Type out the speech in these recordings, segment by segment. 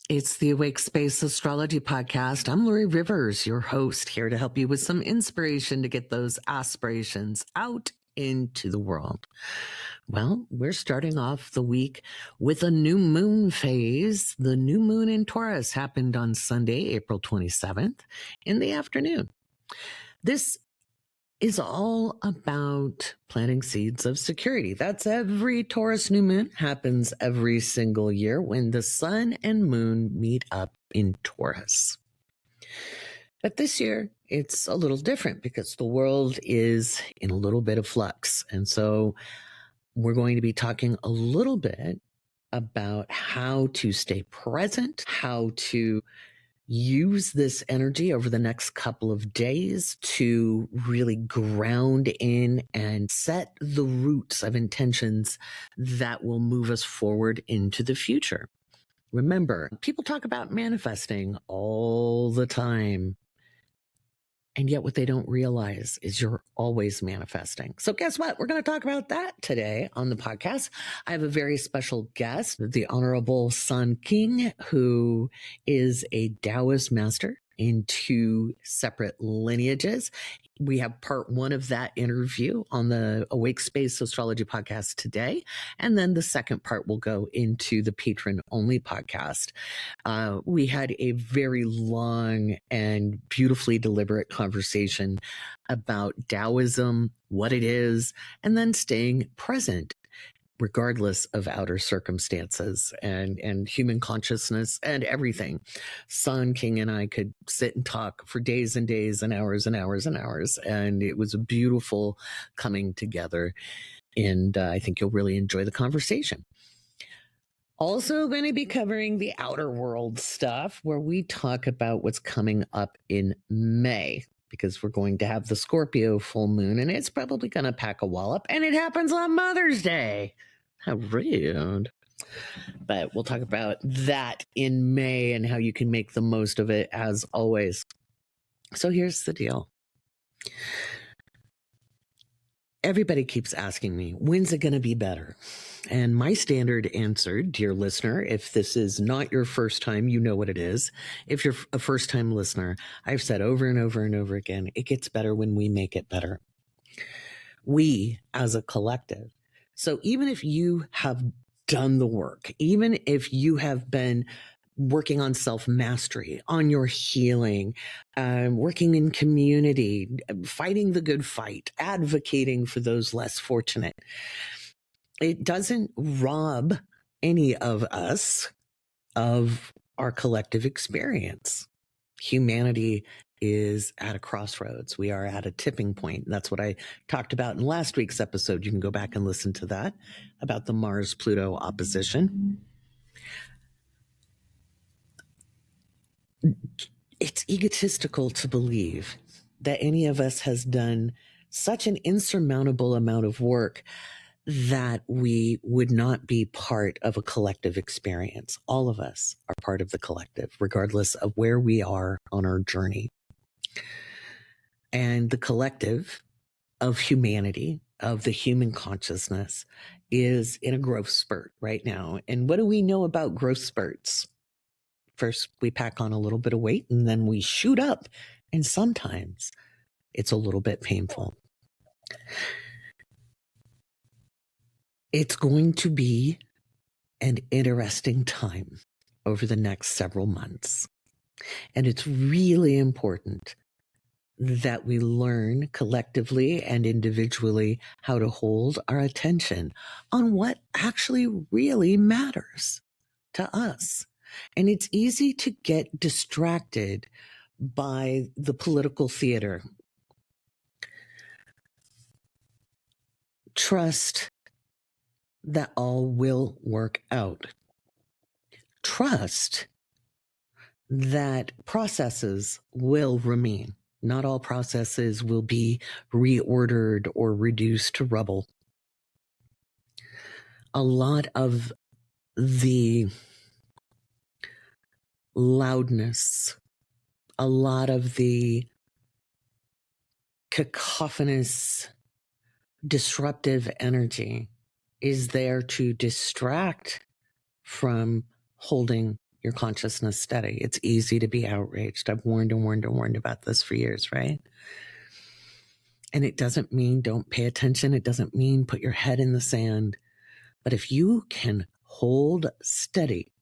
It's the Awake Space Astrology Podcast. I'm Laurie Rivers, your host, here to help you with some inspiration to get those aspirations out into the world. Well, we're starting off the week with a new moon phase. The new moon in Taurus happened on Sunday, April 27th in the afternoon. This is all about planting seeds of security. That's every Taurus new moon, happens every single year when the sun and moon meet up in Taurus. But this year, it's a little different because the world is in a little bit of flux. And so we're going to be talking a little bit about how to stay present, how to use this energy over the next couple of days to really ground in and set the roots of intentions that will move us forward into the future. Remember, people talk about manifesting all the time. And yet what they don't realize is you're always manifesting. So guess what? We're going to talk about that today on the podcast. I have a very special guest, the Honorable San Qing, who is a Taoist master in two separate lineages. We have part one of that interview on the Awake Space Astrology podcast today. And then the second part will go into the patron only podcast. We had a very long and beautifully deliberate conversation about Taoism, what it is, and then staying present regardless of outer circumstances and human consciousness and everything. San Qing and I could sit and talk for days and days and hours and hours and hours. And it was a beautiful coming together. And I think you'll really enjoy the conversation. Also going to be covering the outer world stuff where we talk about what's coming up in May, because we're going to have the Scorpio full moon and it's probably going to pack a wallop, and it happens on Mother's Day. How rude. But we'll talk about that in May and how you can make the most of it as always. So here's the deal. Everybody keeps asking me, when's it going to be better? And my standard answer, dear listener, if this is not your first time, you know what it is. If you're a first-time listener, I've said over and over and over again, it gets better when we make it better. We as a collective. So even if you have done the work, even if you have been working on self-mastery, on your healing, working in community, fighting the good fight, advocating for those less fortunate, it doesn't rob any of us of our collective experience. Humanity is at a crossroads. We are at a tipping point. That's what I talked about in last week's episode. You can go back and listen to that about the Mars-Pluto opposition. It's egotistical to believe that any of us has done such an insurmountable amount of work that we would not be part of a collective experience. All of us are part of the collective, regardless of where we are on our journey. And the collective of humanity, of the human consciousness, is in a growth spurt right now. And what do we know about growth spurts? First, we pack on a little bit of weight and then we shoot up. And sometimes it's a little bit painful. It's going to be an interesting time over the next several months. And it's really important that we learn collectively and individually how to hold our attention on what actually really matters to us. And it's easy to get distracted by the political theater. Trust that all will work out. Trust that processes will remain. Not all processes will be reordered or reduced to rubble. A lot of the loudness, a lot of the cacophonous, disruptive energy is there to distract from holding your consciousness steady. It's easy to be outraged. I've warned and warned and warned about this for years, right? And it doesn't mean don't pay attention. It doesn't mean put your head in the sand. But if you can hold steady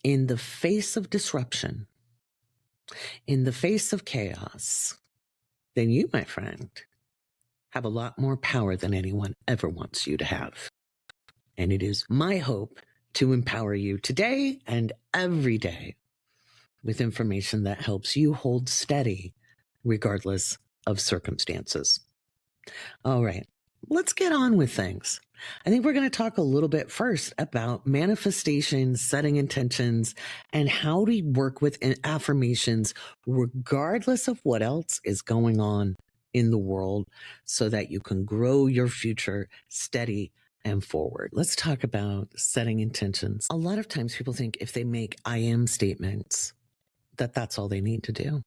in the face of disruption, in the face of chaos, then you, my friend, have a lot more power than anyone ever wants you to have. And it is my hope to empower you today and every day with information that helps you hold steady regardless of circumstances. All right, let's get on with things. I think we're going to talk a little bit first about manifestation, setting intentions, and how to work with affirmations regardless of what else is going on in the world so that you can grow your future steady and forward. Let's talk about setting intentions. A lot of times people think if they make I am statements, that that's all they need to do.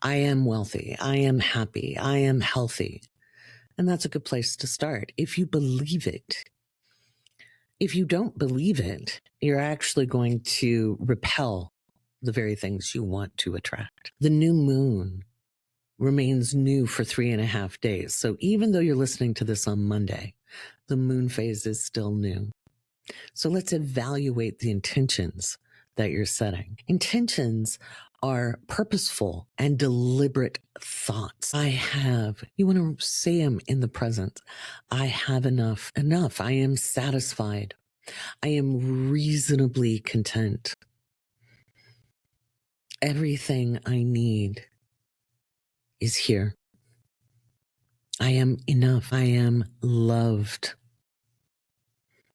I am wealthy. I am happy. I am healthy. And that's a good place to start. If you believe it, if you don't believe it, you're actually going to repel the very things you want to attract. The new moon remains new for 3.5 days. So even though you're listening to this on Monday, the moon phase is still new. So let's evaluate the intentions that you're setting. Intentions are purposeful and deliberate thoughts. You want to say them in the present. I have enough. I am satisfied. I am reasonably content. Everything I need is here. I am enough. I am loved.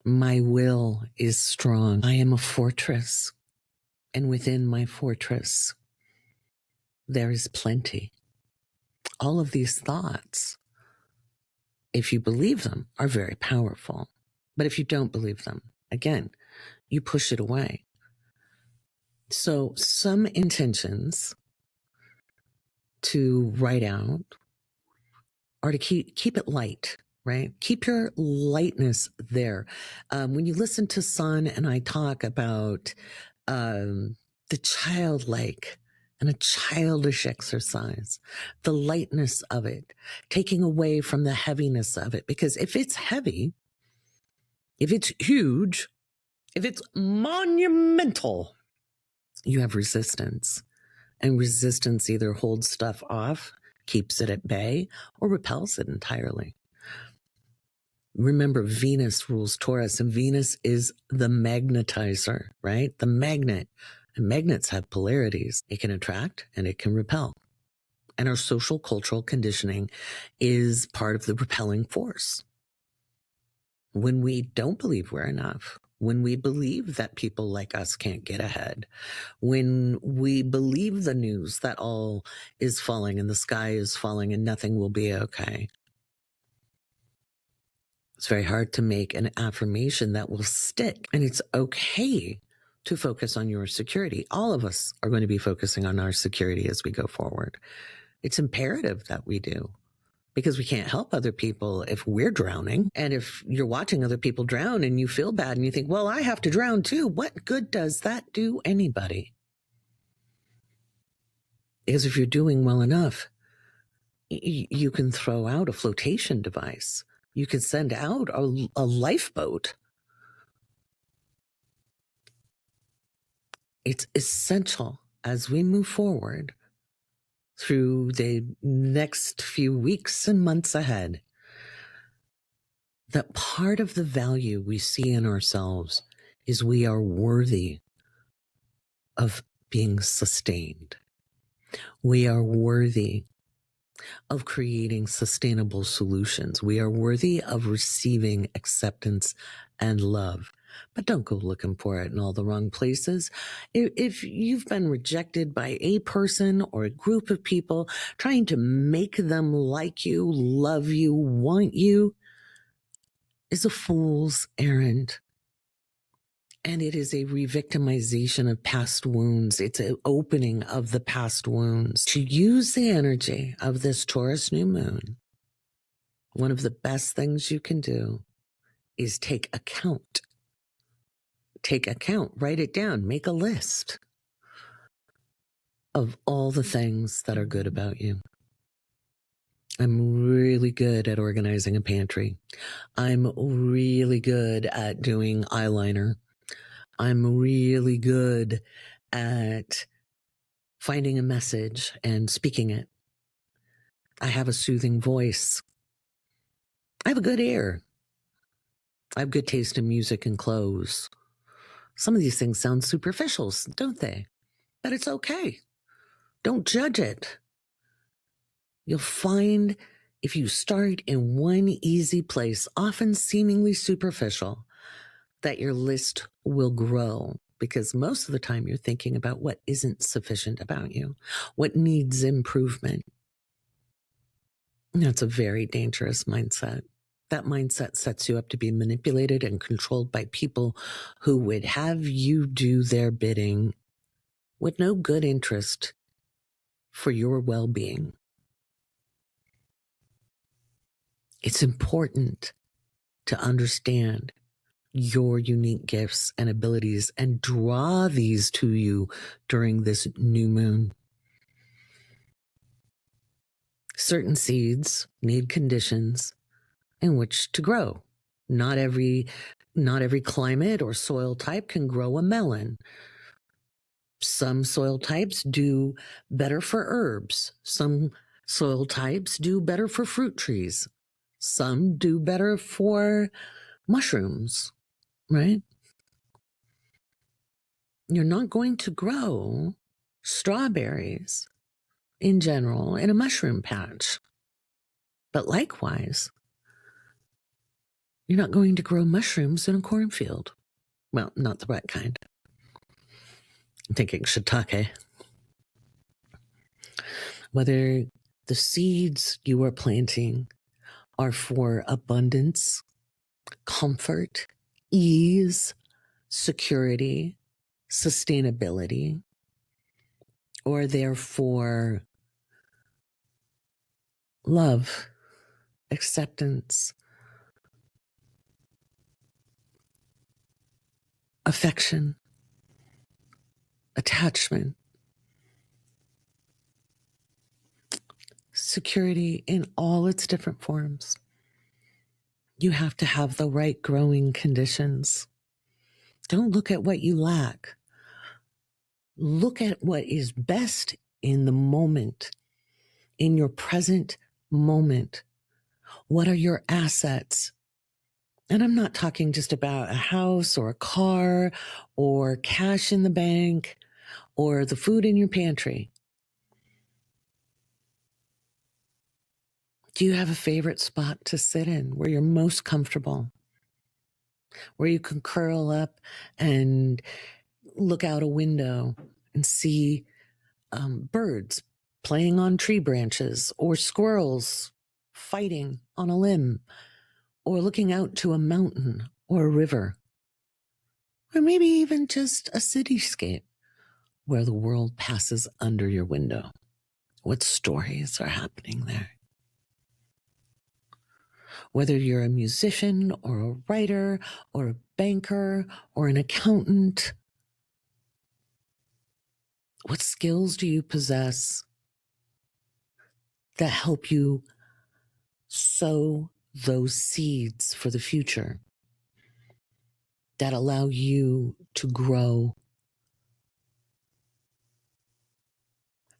My will is strong. I am a fortress. And within my fortress, there is plenty. All of these thoughts, if you believe them, are very powerful. But if you don't believe them, again, you push it away. So some intentions to write out are to keep it light, right? Keep your lightness there. When you listen to San and I talk about the childlike and a childish exercise, the lightness of it, taking away from the heaviness of it. Because if it's heavy, if it's huge, if it's monumental, you have resistance. And resistance either holds stuff off, keeps it at bay, or repels it entirely. Remember, Venus rules Taurus, and Venus is the magnetizer, right? The magnet. And magnets have polarities. It can attract and it can repel. And our social cultural conditioning is part of the repelling force. When we don't believe we're enough, when we believe that people like us can't get ahead, when we believe the news that all is falling and the sky is falling and nothing will be okay, it's very hard to make an affirmation that will stick. And it's okay to focus on your security. All of us are going to be focusing on our security as we go forward. It's imperative that we do, because we can't help other people if we're drowning. And if you're watching other people drown and you feel bad and you think, well, I have to drown too, what good does that do anybody? Because if you're doing well enough, you can throw out a flotation device. You can send out a lifeboat. It's essential as we move forward through the next few weeks and months ahead that part of the value we see in ourselves is we are worthy of being sustained. We are worthy of creating sustainable solutions. We are worthy of receiving acceptance and love. But don't go looking for it in all the wrong places. If you've been rejected by a person or a group of people, trying to make them like you, love you, want you, is a fool's errand. And it is a re-victimization of past wounds. It's an opening of the past wounds. To use the energy of this Taurus New Moon, one of the best things you can do is take account. take account, write it down, make a list of all the things that are good about you. I'm really good at organizing a pantry. I'm really good at doing eyeliner. I'm really good at finding a message and speaking it. I have a soothing voice. I have a good ear. I have good taste in music and clothes. Some of these things sound superficial, don't they? But it's okay. Don't judge it. You'll find if you start in one easy place, often seemingly superficial, that your list will grow, because most of the time you're thinking about what isn't sufficient about you, what needs improvement. That's a very dangerous mindset. That mindset sets you up to be manipulated and controlled by people who would have you do their bidding with no good interest for your well-being. It's important to understand your unique gifts and abilities and draw these to you during this new moon. Certain seeds need conditions in which to grow. Not every climate or soil type can grow a melon. Some soil types do better for herbs. Some soil types do better for fruit trees. Some do better for mushrooms, right? You're not going to grow strawberries in general in a mushroom patch. But likewise, you're not going to grow mushrooms in a cornfield. Well, not the right kind. I'm thinking shiitake. Whether the seeds you are planting are for abundance, comfort, ease, security, sustainability, or they're for love, acceptance, affection, attachment, security in all its different forms. You have to have the right growing conditions. Don't look at what you lack. Look at what is best in the moment, in your present moment. What are your assets? And I'm not talking just about a house or a car or cash in the bank or the food in your pantry. Do you have a favorite spot to sit in where you're most comfortable? Where you can curl up and look out a window and see birds playing on tree branches, or squirrels fighting on a limb, or looking out to a mountain or a river, or maybe even just a cityscape where the world passes under your window. What stories are happening there? Whether you're a musician or a writer or a banker or an accountant, what skills do you possess that help you sow those seeds for the future, that allow you to grow?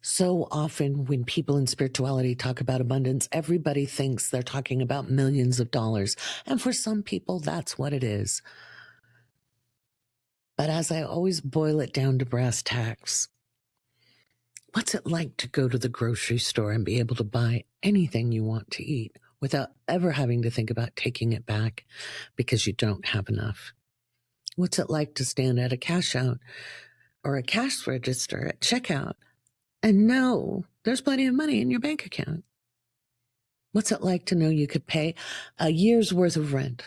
So often when people in spirituality talk about abundance, everybody thinks they're talking about millions of dollars. And for some people, that's what it is. But as I always boil it down to brass tacks, what's it like to go to the grocery store and be able to buy anything you want to eat without ever having to think about taking it back because you don't have enough? What's it like to stand at a cash out or a cash register at checkout and know there's plenty of money in your bank account? What's it like to know you could pay a year's worth of rent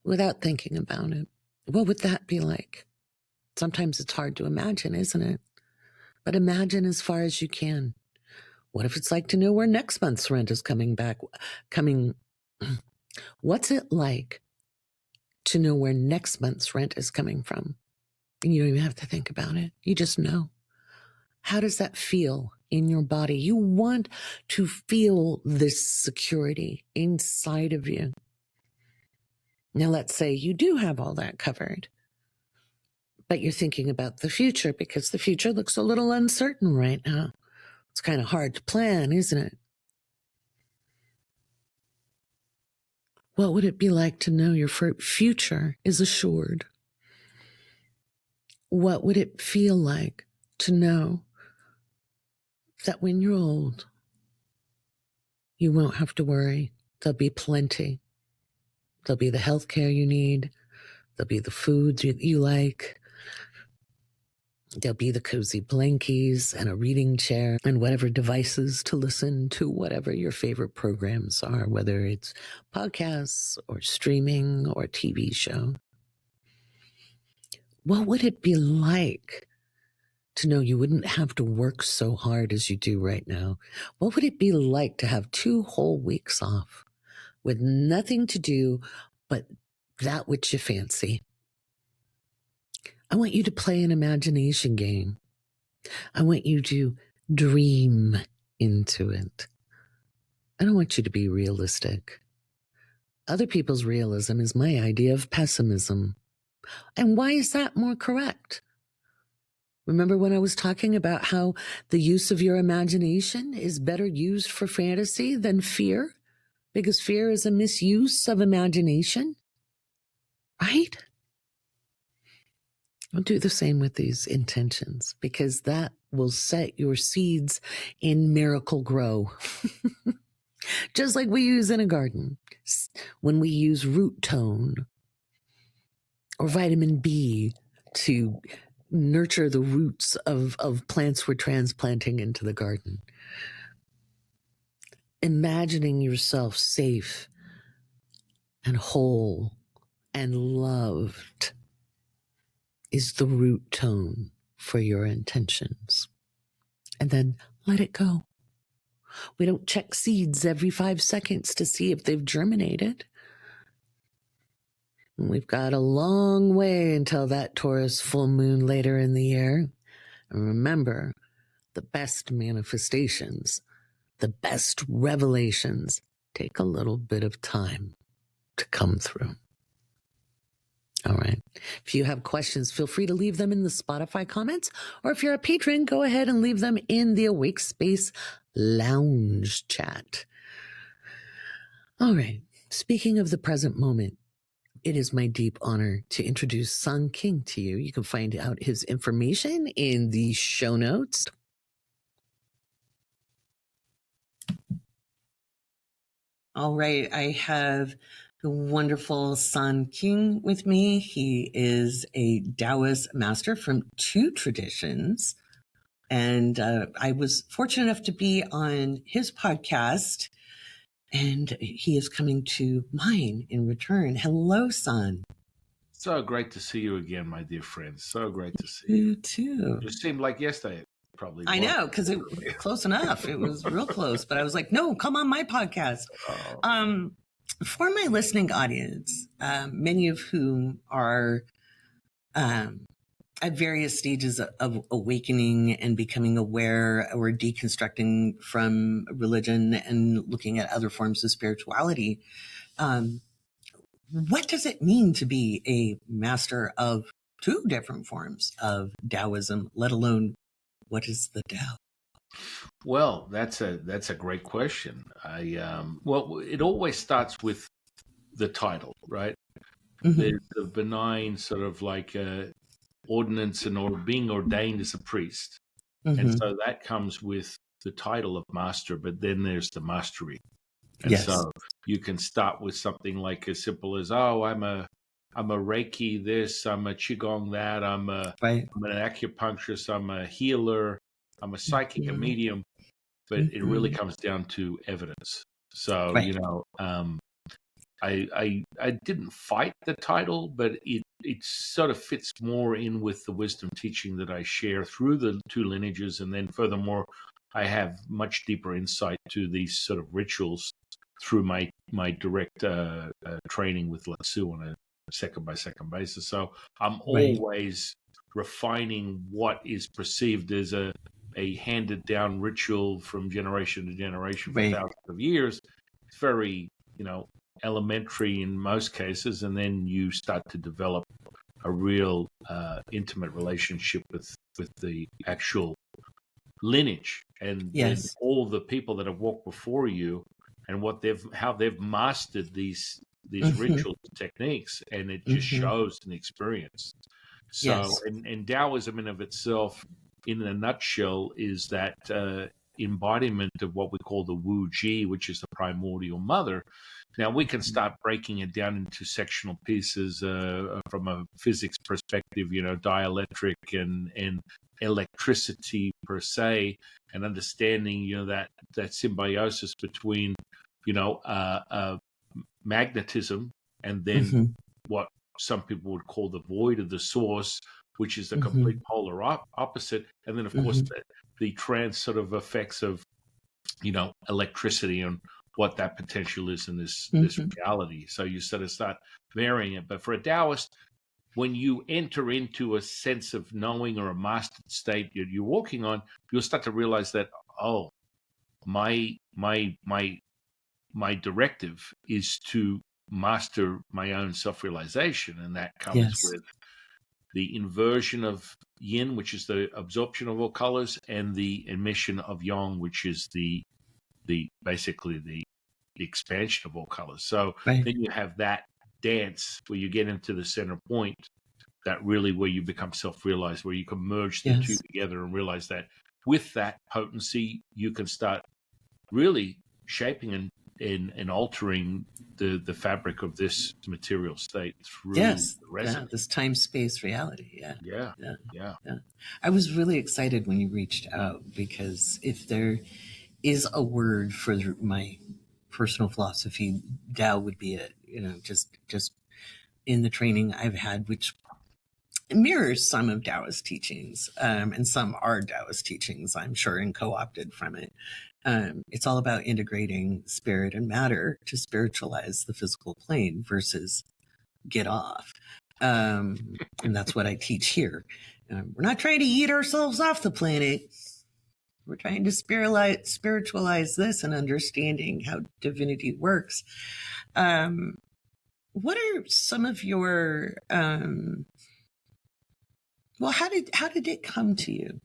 without thinking about it? What would that be like? Sometimes it's hard to imagine, isn't it? But imagine as far as you can. What if it's like to know where next month's rent is coming? What's it like to know where next month's rent is coming from. And you don't even have to think about it. You just know. How does that feel in your body? You want to feel this security inside of you. Now, let's say you do have all that covered, but you're thinking about the future because the future looks a little uncertain right now. It's kind of hard to plan, isn't it? What would it be like to know your future is assured? What would it feel like to know that when you're old, you won't have to worry? There'll be plenty. There'll be the health care you need. There'll be the foods you like. There'll be the cozy blankies and a reading chair and whatever devices to listen to whatever your favorite programs are, whether it's podcasts or streaming or TV show. What would it be like to know you wouldn't have to work so hard as you do right now? What would it be like to have 2 whole weeks off with nothing to do but that which you fancy? I want you to play an imagination game. I want you to dream into it. I don't want you to be realistic. Other people's realism is my idea of pessimism. And why is that more correct? Remember when I was talking about how the use of your imagination is better used for fantasy than fear? Because fear is a misuse of imagination, right? I'll do the same with these intentions because that will set your seeds in miracle grow. Just like we use in a garden when we use root tone or vitamin B to nurture the roots of plants we're transplanting into the garden. Imagining yourself safe and whole and loved is the root tone for your intentions. And then let it go. We don't check seeds every 5 seconds to see if they've germinated. And we've got a long way until that Taurus full moon later in the year. And remember, the best manifestations, the best revelations take a little bit of time to come through. All right. If you have questions, feel free to leave them in the Spotify comments, or if you're a patron, go ahead and leave them in the Awake Space Lounge chat. All right. Speaking of the present moment, it is my deep honor to introduce San Qing to you. You can find out his information in the show notes. All right. I have the wonderful San Qing with me. He is a Taoist master from 2 traditions. And I was fortunate enough to be on his podcast, and he is coming to mine in return. Hello, San. So great to see you again, my dear friend. So great to see You too. It seemed like yesterday, probably. I know, because it was close enough. It was real close, but I was like, no, come on my podcast. For my listening audience, many of whom are at various stages of awakening and becoming aware or deconstructing from religion and looking at other forms of spirituality, what does it mean to be a master of 2 different forms of Taoism, let alone what is the Tao? Well, that's a great question. Well, it always starts with the title, right? Mm-hmm. There's the benign sort of like ordinance or being ordained as a priest, and so that comes with the title of master. But then there's the mastery, and so you can start with something like as simple as, oh, I'm a Reiki this, I'm a Qigong that, I'm an acupuncturist, I'm a healer, I'm a psychic, a medium, but it really comes down to evidence. So, you know, I didn't fight the title, but it sort of fits more in with the wisdom teaching that I share through the 2 lineages. And then furthermore, I have much deeper insight to these sort of rituals through my direct training with Lao Tzu on second by second basis. So I'm Right. always refining what is perceived as a handed down ritual from generation to generation for Right. thousands of years. It's very, elementary in most cases, and then you start to develop a real intimate relationship with the actual lineage, and then Yes. all the people that have walked before you, and how they've mastered these rituals and techniques, and it just shows in experience. So, Yes. and Taoism in of itself, in a nutshell, is that embodiment of what we call the Wu Ji, which is the primordial mother. Now we can start breaking it down into sectional pieces from a physics perspective, dielectric and electricity per se, and understanding, that symbiosis between, magnetism and then what some people would call the void of the source, which is the complete polar opposite. And then, of course, the trans sort of effects of, electricity and what that potential is in this reality. So you sort of start varying it. But for a Taoist, when you enter into a sense of knowing or a mastered state you're walking on, you'll start to realize that, oh, my directive is to master my own self-realization, and that comes with the inversion of yin, which is the absorption of all colors, and the emission of yang, which is the basically the expansion of all colors. So then you have that dance where you get into the center point, that really where you become self-realized, where you can merge the two together and realize that with that potency, you can start really shaping and altering the fabric of this material state through resonance. This time-space reality. Yeah. I was really excited when you reached out, because if there is a word for my personal philosophy, Tao would be it. Just in the training I've had, which mirrors some of Taoist teachings, and some are Taoist teachings, I'm sure, and co-opted from it. It's all about integrating spirit and matter to spiritualize the physical plane versus get off. And that's what I teach here. We're not trying to eat ourselves off the planet. We're trying to spiritualize this and understanding how divinity works. What are some of your how did it come to you?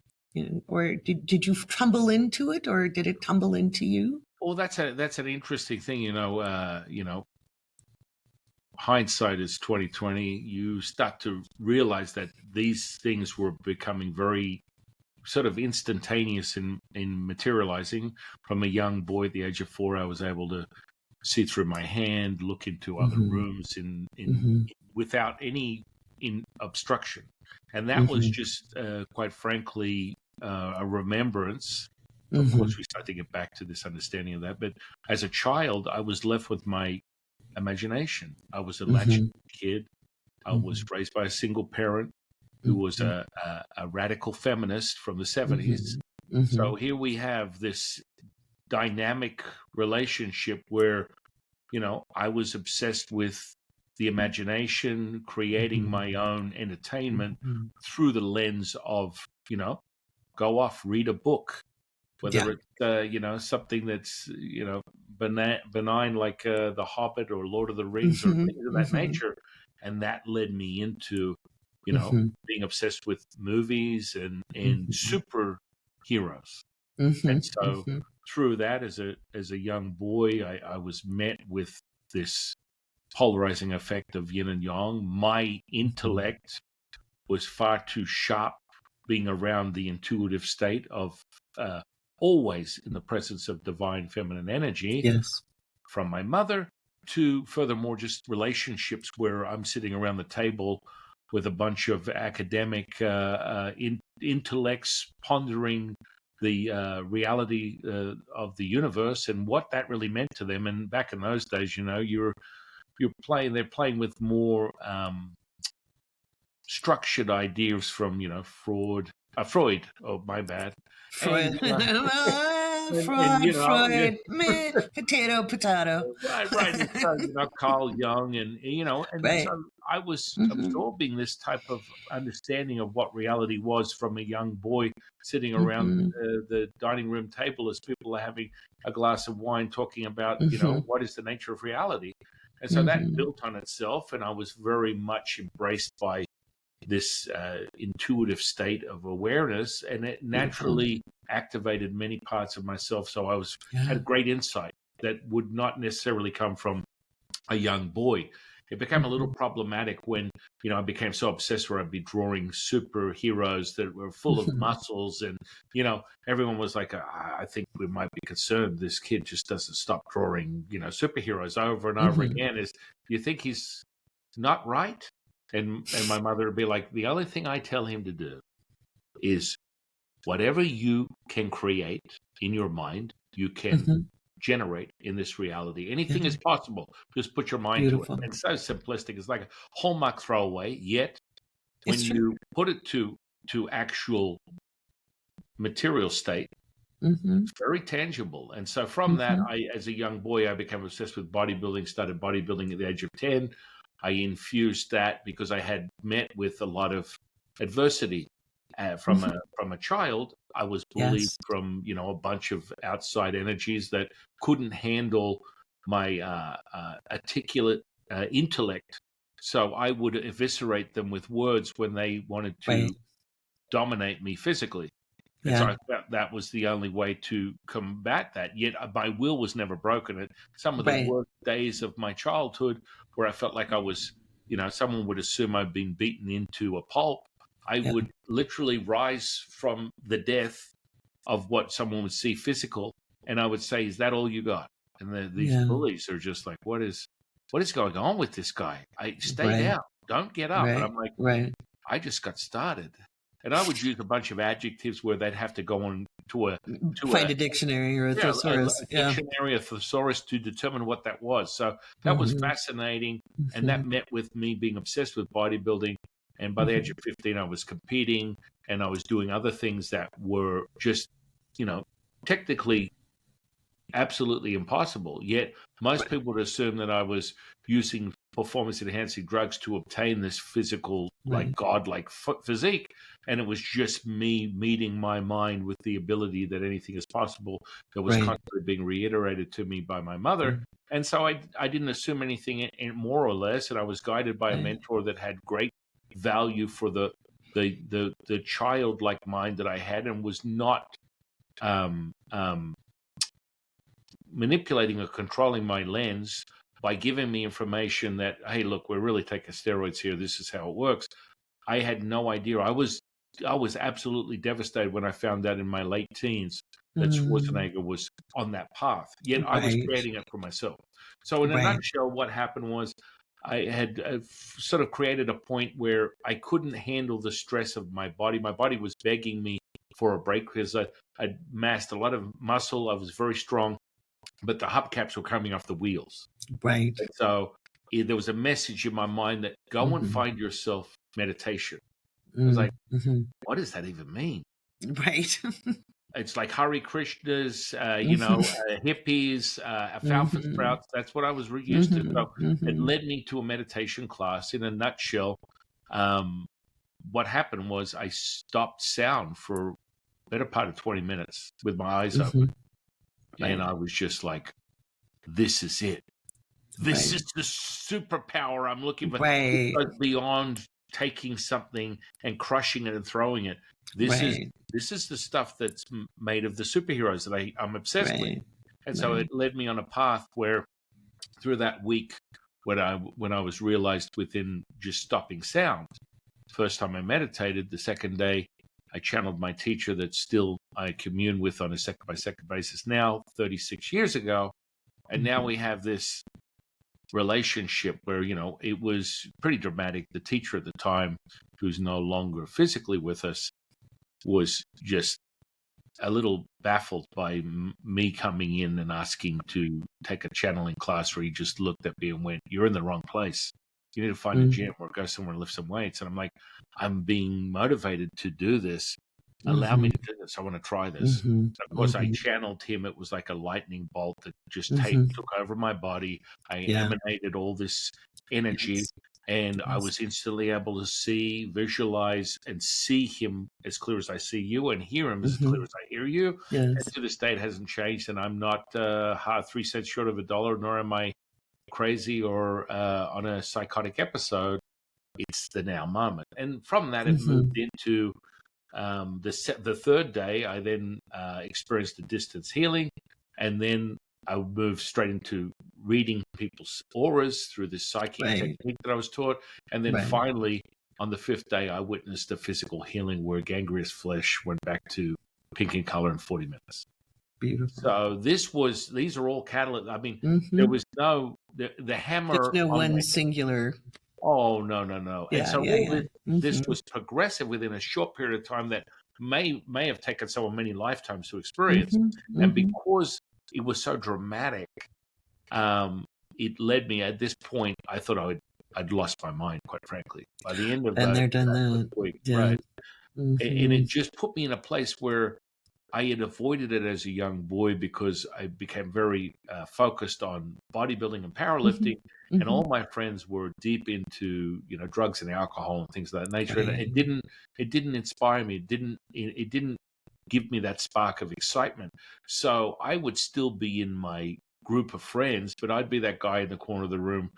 Or did you tumble into it, or did it tumble into you? Well, that's an interesting thing. Hindsight is 2020. You start to realize that these things were becoming very sort of instantaneous in materializing. From a young boy at the age of 4, I was able to see through my hand, look into other rooms in without any obstruction. And that was just, quite frankly, a remembrance. Of course, we start to get back to this understanding of that. But as a child, I was left with my imagination. I was a latchkey kid. I was raised by a single parent who was a radical feminist from the 70s. So here we have this dynamic relationship where, I was obsessed with the imagination, creating my own entertainment through the lens of, go off, read a book, whether it's, something that's, benign like The Hobbit or Lord of the Rings or things of that nature. And that led me into, being obsessed with movies and superheroes. And so through that, as a young boy, I was met with this polarizing effect of yin and yang. My intellect was far too sharp, being around the intuitive state of always in the presence of divine feminine energy from my mother, to furthermore just relationships where I'm sitting around the table with a bunch of academic intellects pondering the reality of the universe and what that really meant to them. And back in those days, they're playing with more structured ideas from, Freud. Oh, my bad. Freud. and you know, yeah. Freud, meh, potato, potato. Right. And so, Carl Jung, and so Right. I was Mm-hmm. absorbing this type of understanding of what reality was from a young boy sitting around Mm-hmm. the dining room table as people are having a glass of wine, talking about, Mm-hmm. what is the nature of reality. And so that Mm-hmm. built on itself, and I was very much embraced by this intuitive state of awareness, and it Beautiful. naturally activated many parts of myself. So I Yeah. had great insight that would not necessarily come from a young boy. It became a little Mm-hmm. problematic when, I became so obsessed where I'd be drawing superheroes that were full of Mm-hmm. muscles. And, everyone was like, I think we might be concerned. This kid just doesn't stop drawing, superheroes over and over Mm-hmm. again. Do you think he's not right? And my mother would be like, the only thing I tell him to do is whatever you can create in your mind, you can Mm-hmm. generate in this reality. Anything Yeah. is possible. Just put your mind to it. Beautiful. It's so simplistic. It's like a hallmark throwaway. Yet when It's true. you put it to actual material state, Mm-hmm. it's very tangible. And so from that, Mm-hmm. as a young boy, I became obsessed with bodybuilding, started bodybuilding at the age of 10. I infused that because I had met with a lot of adversity from Mm-hmm. a child. I was bullied Yes. from a bunch of outside energies that couldn't handle my articulate intellect. So I would eviscerate them with words when they wanted Right. to dominate me physically. And so Yeah. I felt that was the only way to combat that. Yet my will was never broken. At some of the Right. worst days of my childhood, where I felt like I was, someone would assume I'd been beaten into a pulp, I Yeah. would literally rise from the death of what someone would see physical, and I would say, "Is that all you got?" And these Yeah. bullies are just like, "What is going on with this guy? Stay Right. down, don't get up." And Right. I'm like, Right. I just got started. And I would use a bunch of adjectives where they'd have to go on to a Find a dictionary or a yeah, thesaurus. a Yeah. dictionary, a thesaurus to determine what that was. So that was Mm-hmm. fascinating, and Mm-hmm. that met with me being obsessed with bodybuilding. And by the age Mm-hmm. of 15, I was competing, and I was doing other things that were just, technically absolutely impossible. Yet most people would assume that I was using performance enhancing drugs to obtain this physical, like Right. godlike physique. And it was just me meeting my mind with the ability that anything is possible that was Right. constantly being reiterated to me by my mother. And so I didn't assume anything more or less. And I was guided by a Right. mentor that had great value for the childlike mind that I had, and was not um, um, manipulating or controlling my lens by giving me information that, hey, look, we're really taking steroids here. This is how it works. I had no idea. I was absolutely devastated when I found out in my late teens that Mm. Schwarzenegger was on that path. Yet I was Right. creating it for myself. So in a Right. nutshell, what happened was I had sort of created a point where I couldn't handle the stress of my body. My body was begging me for a break because I'd massed a lot of muscle. I was very strong, but the hubcaps were coming off the wheels. Right. And so there was a message in my mind that go and Mm-hmm. find yourself meditation. I was like, Mm-hmm. what does that even mean? Right. It's like Hare Krishnas, Mm-hmm. hippies, alfalfa Mm-hmm. sprouts. That's what I was used to. Mm-hmm. So it Mm-hmm. led me to a meditation class. In a nutshell, what happened was I stopped sound for a better part of 20 minutes with my eyes Mm-hmm. open. And Right. I was just like, this is it. This Right. is the superpower I'm looking for. It Right. goes beyond taking something and crushing it and throwing it. This Right. is the stuff that's made of the superheroes that I'm obsessed with. Right. And so it Right. led me on a path where, through that week, when I was realized within just stopping sound, first time I meditated, the second day I channeled my teacher that still I commune with on a second by second basis now, 36 years ago. And now we have this relationship where, it was pretty dramatic. The teacher at the time, who's no longer physically with us, was just a little baffled by me coming in and asking to take a channeling class, where he just looked at me and went, "You're in the wrong place. You need to find a Mm-hmm. gym or go somewhere and lift some weights." And I'm like, I'm being motivated to do this allow me to do this. I want to try this. Mm-hmm. So of course, I Mm-hmm. channeled him. It was like a lightning bolt that just Mm-hmm. took over my body. I Yeah. emanated all this energy, Yes. and I Yes. was instantly able to see, visualize, and see him as clear as I see you, and hear him as clear Mm-hmm. as I hear you. Yes. And to this day, it hasn't changed, and I'm not 3 cents short of a dollar, nor am I crazy or on a psychotic episode. It's the now moment. And from that, it Mm-hmm. moved into the third day. I then experienced the distance healing, and then I moved straight into reading people's auras through this psychic Right. technique that I was taught. And then Right. finally, on the fifth day, I witnessed the physical healing where gangrenous flesh went back to pink in color in 40 minutes. Beautiful. So these are all catalysts. I mean, Mm-hmm. there was no, the hammer. There's no on one my, singular. oh, no. Yeah, And so yeah, all yeah. this Mm-hmm. was progressive within a short period of time that may have taken someone many lifetimes to experience. Mm-hmm. And Mm-hmm. because it was so dramatic, it led me at this point. I thought I'd lost my mind, quite frankly. By the end of Been there, done that that. week, Yeah. right? And Mm-hmm. it just put me in a place where I had avoided it as a young boy because I became very focused on bodybuilding and powerlifting, Mm-hmm. and all my friends were deep into drugs and alcohol and things of that nature. And Right. it didn't inspire me. It didn't give me that spark of excitement. So I would still be in my group of friends, but I'd be that guy in the corner of the room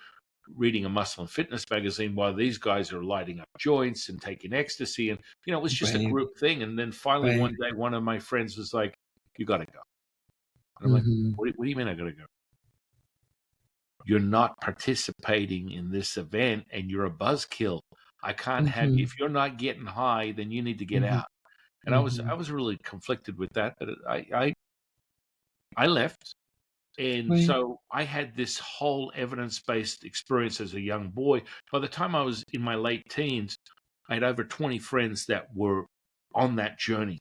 reading a muscle and fitness magazine while these guys are lighting up joints and taking ecstasy. And, it was just a Right. group thing. And then finally Right. one day, one of my friends was like, you got to go. And I'm like, Mm-hmm. what do you mean I got to go? You're not participating in this event and you're a buzzkill. I can't have you. Mm-hmm. If you're not getting high, then you need to get Mm-hmm. out. And Mm-hmm. I was really conflicted with that, but I left. And Right. so I had this whole evidence-based experience as a young boy. By the time I was in my late teens, I had over 20 friends that were on that journey.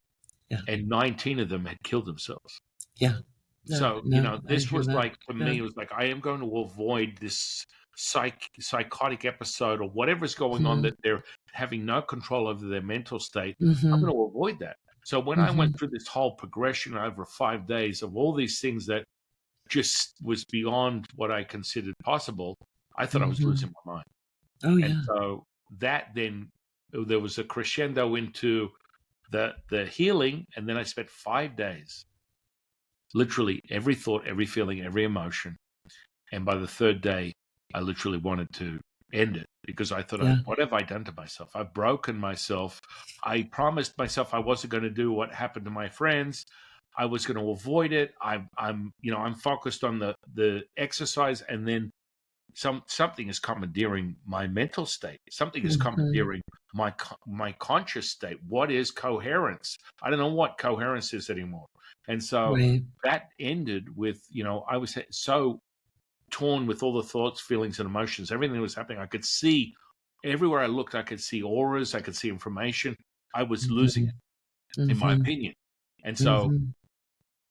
Yeah. And 19 of them had killed themselves. Yeah. So, I this hear was that. like, for me, Yeah. it was like, I am going to avoid this psychotic episode or whatever's going on Mm-hmm. that they're having no control over their mental state. Mm-hmm. I'm going to avoid that. So when I Mm-hmm. went through this whole progression over 5 days of all these things that just was beyond what I considered possible, I thought I was Mm-hmm. losing my mind. Oh And yeah. so that then, there was a crescendo into the healing. And then I spent 5 days, literally every thought, every feeling, every emotion. And by the third day, I literally wanted to end it because I thought, Yeah. what have I done to myself? I've broken myself. I promised myself I wasn't going to do what happened to my friends. I was going to avoid it. I'm focused on the exercise, and then something is commandeering my mental state. Something is Mm-hmm. commandeering my conscious state. What is coherence? I don't know what coherence is anymore. And so Right. that ended with, I was so torn with all the thoughts, feelings, and emotions. Everything that was happening, I could see everywhere I looked. I could see auras. I could see information. I was losing it, in my Mm-hmm. opinion. And so Mm-hmm.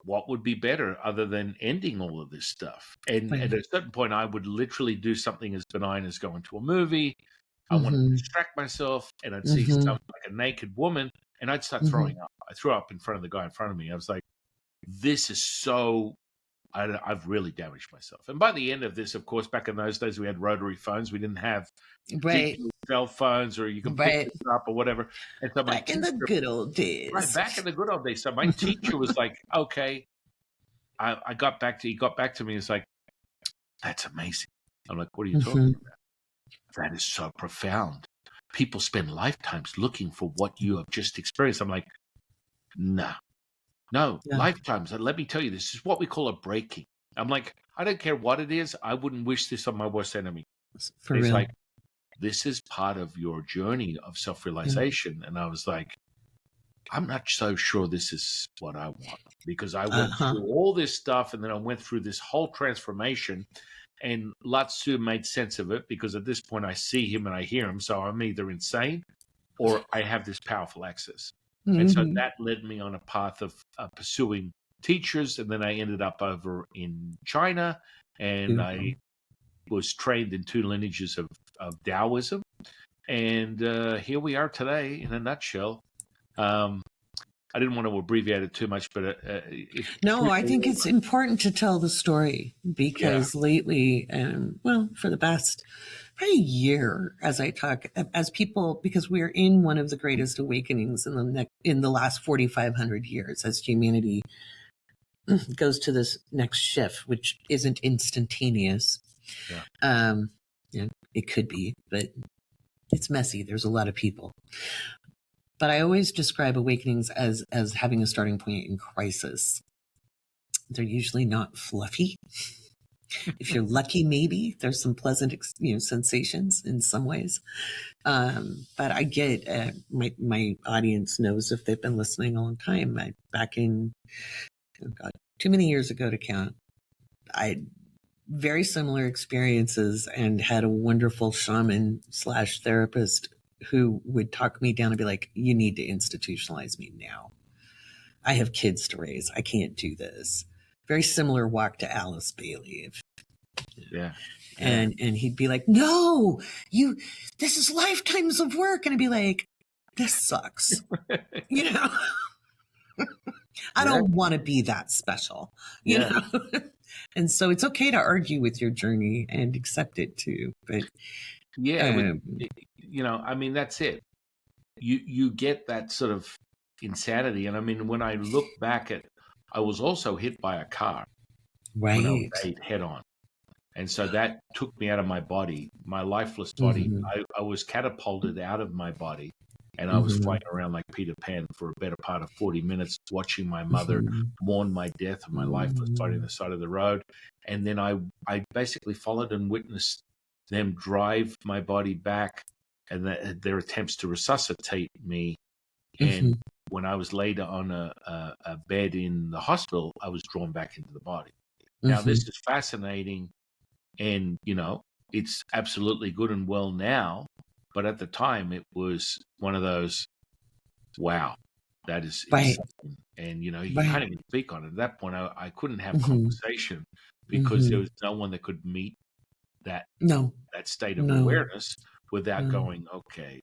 what would be better other than ending all of this stuff? And Right. at a certain point, I would literally do something as benign as going to a movie. I wanted to Mm-hmm. distract myself, and I'd see Mm-hmm. something like a naked woman, and I'd start throwing up. I threw up in front of the guy in front of me. I was like, this is so... I've really damaged myself. And by the end of this, of course, back in those days, we had rotary phones. We didn't have Right. cell phones, or you can Right. pick this up or whatever. And so Back in the good old days. right back in the good old days. So my teacher was like, okay. He got back to me. It's like, that's amazing. I'm like, what are you talking about? That is so profound. People spend lifetimes looking for what you have just experienced. I'm like, no, Yeah. lifetimes. And let me tell you, this is what we call a breaking. I'm like, I don't care what it is. I wouldn't wish this on my worst enemy. For It's real. like, this is part of your journey of self-realization. And I was like, I'm not so sure this is what I want, because I went through all this stuff, and then I went through this whole transformation, and Latsu made sense of it, because at this point I see him and I hear him. So I'm either insane or I have this powerful access. Mm-hmm. And so that led me on a path of pursuing teachers. And then I ended up over in China, and I was trained in 2 lineages of Taoism. And here we are today in a nutshell. I didn't want to abbreviate it too much, but no, I think it's important to tell the story because lately, well, for the past probably year, as I talk, as people, because we're in one of the greatest awakenings in the last 4,500 years, as humanity goes to this next shift, which isn't instantaneous. Yeah, it could be, but it's messy. There's a lot of people. But I always describe awakenings as having a starting point in crisis. They're usually not fluffy. If you're lucky, maybe there's some pleasant, sensations in some ways. But I get my audience knows if they've been listening a long time. Back in too many years ago to count, I had very similar experiences and had a wonderful shaman / therapist who would talk me down and be like, you need to institutionalize me now. I have kids to raise. I can't do this. Very similar walk to Alice Bailey. And he'd be like, no, this is lifetimes of work. And I'd be like, this sucks. I don't want to be that special, you know? And so it's okay to argue with your journey and accept it too. But I mean, that's it. You get that sort of insanity. And I mean, when I look back I was also hit by a car. Right. When I was head on. And so that took me out of my body, my lifeless body. I was catapulted out of my body, and I was flying around like Peter Pan for a better part of 40 minutes, watching my mother mourn my death, and my lifeless body on the side of the road. And then I basically followed and witnessed them drive my body back, and their attempts to resuscitate me. And when I was laid on a bed in the hospital, I was drawn back into the body. Now, this is fascinating. And, it's absolutely good and well now. But at the time, it was one of those, wow, that is exciting. And, you can't even speak on it. At that point, I couldn't have conversation because there was no one that could meet that state of awareness without going, okay,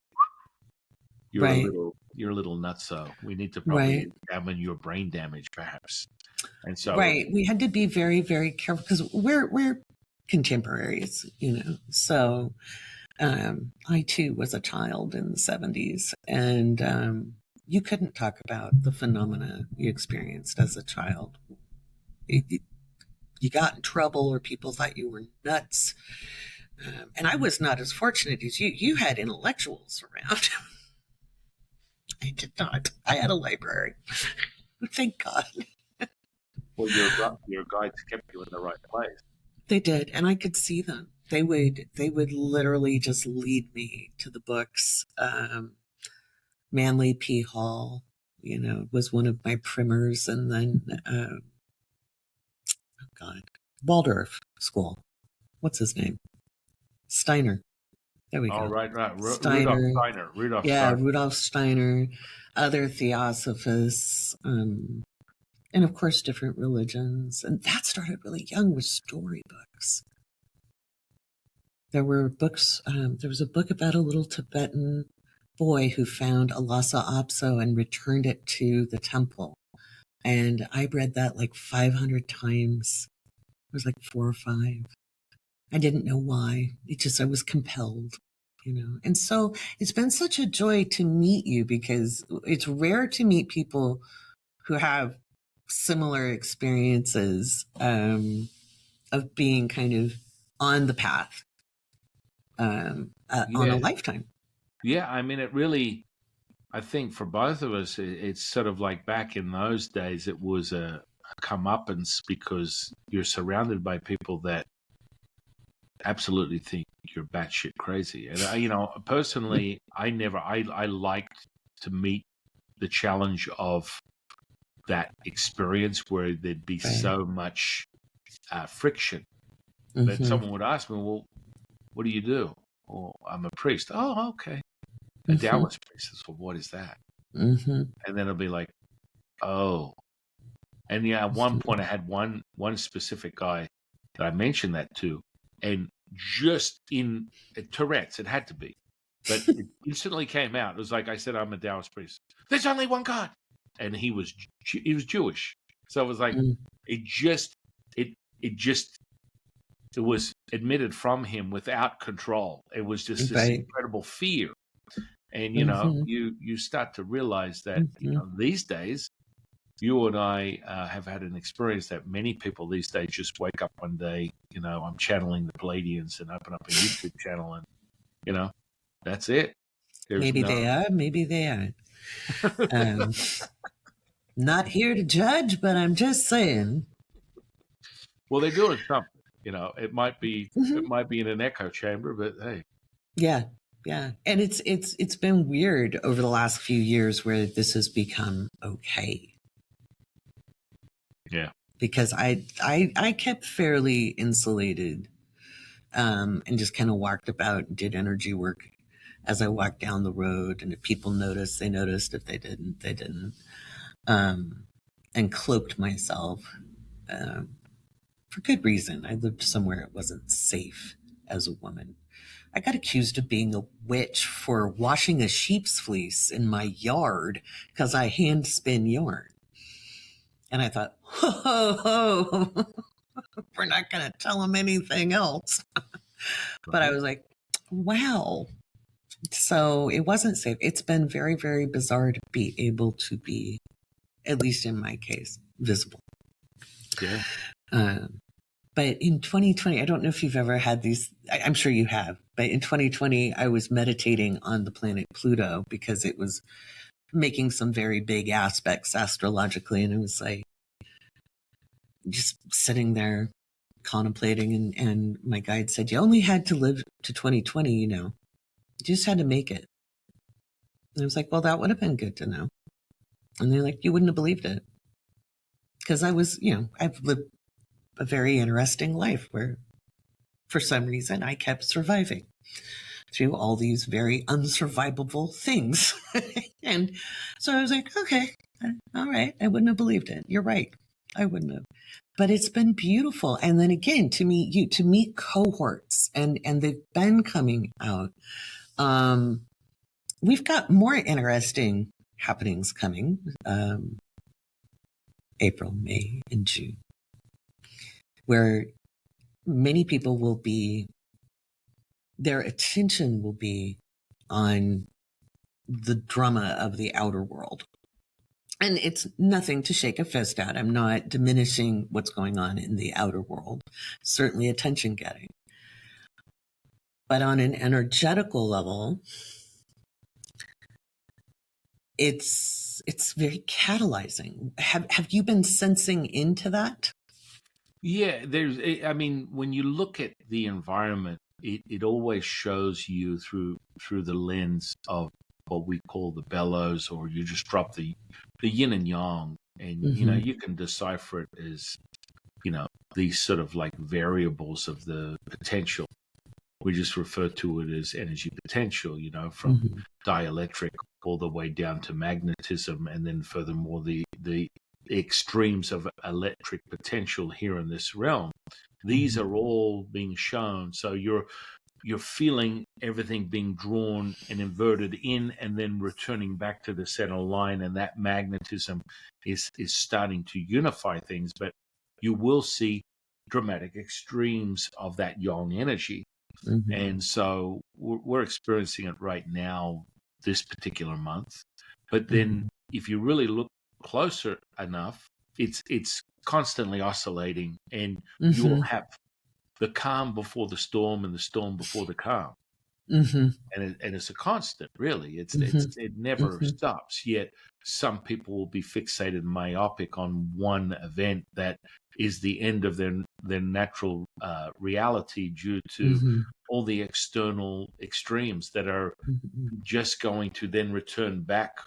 you're a little nutso. We need to probably examine your brain damage, perhaps. And so, we had to be very, very careful because we're contemporaries, So I too was a child in the 70s, and you couldn't talk about the phenomena you experienced as a child. You got in trouble, or people thought you were nuts. And I was not as fortunate as you. You had intellectuals around. I did not. I had a library. Thank God. Well, your guides kept you in the right place. They did, and I could see them. They would literally just lead me to the books. Manly P. Hall, was one of my primers, and then Waldorf School. What's his name? Steiner. There we go. Right. Steiner. Rudolf Steiner. Rudolf Steiner. Other theosophists. And of course, different religions. And that started really young with storybooks. There were books. There was a book about a little Tibetan boy who found a Lhasa Apso and returned it to the temple. And I read that like 500 times. It was like 4 or 5. I didn't know why. I was compelled, And so it's been such a joy to meet you, because it's rare to meet people who have similar experiences of being kind of on the path on a lifetime. Yeah, I mean, it really, I think for both of us, it's sort of like back in those days, it was a comeuppance because you're surrounded by people that absolutely think you're batshit crazy. And, personally, I liked to meet the challenge of that experience where there'd be so much friction that someone would ask me, well, what do you do? Well, I'm a priest. Oh, okay. A Taoist priest. Well, what is that? And then it'll be like, oh. And at one point I had one specific guy that I mentioned that to, and just in Tourette's, it had to be. But it instantly came out. It was like I said, I'm a Taoist priest. There's only one God. and he was Jewish. So it was like it was admitted from him without control. It was just this incredible fear. And you start to realize that these days, you and I have had an experience that many people these days just wake up one day, I'm channeling the Palladians and open up a YouTube channel, and that's it. Maybe they are, maybe they aren't. Not here to judge, but I'm just saying. Well, they're doing something. It might be in an echo chamber, but hey. Yeah. And it's been weird over the last few years where this has become okay. Yeah. Because I kept fairly insulated, and just kind of walked about, did energy work as I walked down the road, and if people noticed, they noticed. If they didn't, they didn't. And cloaked myself for good reason. I lived somewhere it wasn't safe as a woman. I got accused of being a witch for washing a sheep's fleece in my yard because I hand spin yarn. And I thought, ho, we're not going to tell them anything else. But I was like, wow. So it wasn't safe. It's been very, very bizarre to be able to be, at least in my case, visible. Yeah. But in 2020, I don't know if you've ever had these, I'm sure you have, but in 2020, I was meditating on the planet Pluto because it was making some very big aspects astrologically. And it was like just sitting there contemplating. And my guide said, you only had to live to 2020, you just had to make it. And I was like, well, that would have been good to know. And they're like, you wouldn't have believed it. Because I was, I've lived a very interesting life where for some reason I kept surviving through all these very unsurvivable things. And so I was like, okay, all right. I wouldn't have believed it. You're right. I wouldn't have. But it's been beautiful. And then again, to meet cohorts, and they've been coming out. We've got more interesting happenings coming. April, May, and June, where many people will be, their attention will be on the drama of the outer world. And it's nothing to shake a fist at. I'm not diminishing what's going on in the outer world. Certainly attention getting. But on an energetical level, it's very catalyzing. Have you been sensing into that? Yeah, when you look at the environment, it always shows you through the lens of what we call the bellows, or you just drop the yin and yang, and you can decipher it as these sort of like variables of the potential. We just refer to it as energy potential, from dielectric all the way down to magnetism, and then furthermore the extremes of electric potential here in this realm. These are all being shown. So you're feeling everything being drawn and inverted in, and then returning back to the center line, and that magnetism is starting to unify things. But you will see dramatic extremes of that yang energy. And so we're experiencing it right now, this particular month. But then if you really look closer enough, it's constantly oscillating, and you'll have the calm before the storm and the storm before the calm. And it's a constant, really. It never stops. Yet some people will be fixated and myopic on one event that is the end of their natural reality due to all the external extremes that are just going to then return back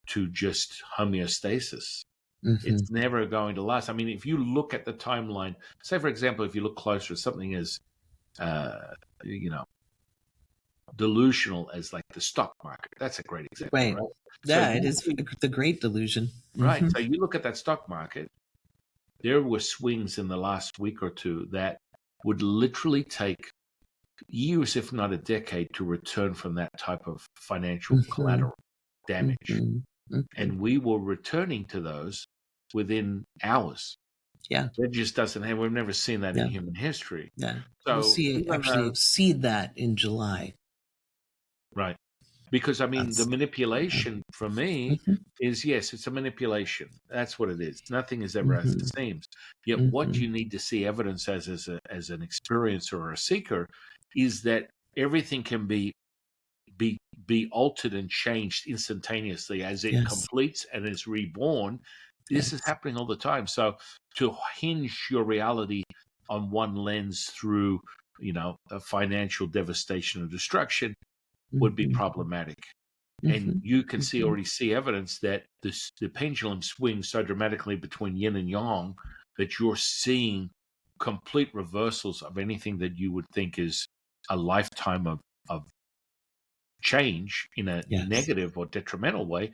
to just homeostasis. It's never going to last. I mean, if you look at the timeline, say, for example, if you look closer, something as, delusional as like the stock market. That's a great example, right? Yeah, it is the great delusion. Right. So you look at that stock market, there were swings in the last week or two that would literally take years, if not a decade, to return from that type of financial collateral damage. and we were returning to those within hours. Yeah. It just doesn't have. We've never seen that in Yeah. human history. Yeah. We'll So see it even actually though, exceed that in July. right, because I mean, the That's manipulation for me hmm is, yes, it's a manipulation. That's what it is. Nothing is ever as it hmm seems. Yet, what hmm you need to see evidence as an experiencer or a seeker is that everything can be be altered and changed instantaneously as it Yes. completes and is reborn. This is Yes. happening all the time. So to hinge your reality on one lens through, a financial devastation or destruction would be hmm problematic. And hmm you can hmm already see evidence that the pendulum swings so dramatically between yin and yang that you're seeing complete reversals of anything that you would think is a lifetime of change in a Yes. negative or detrimental way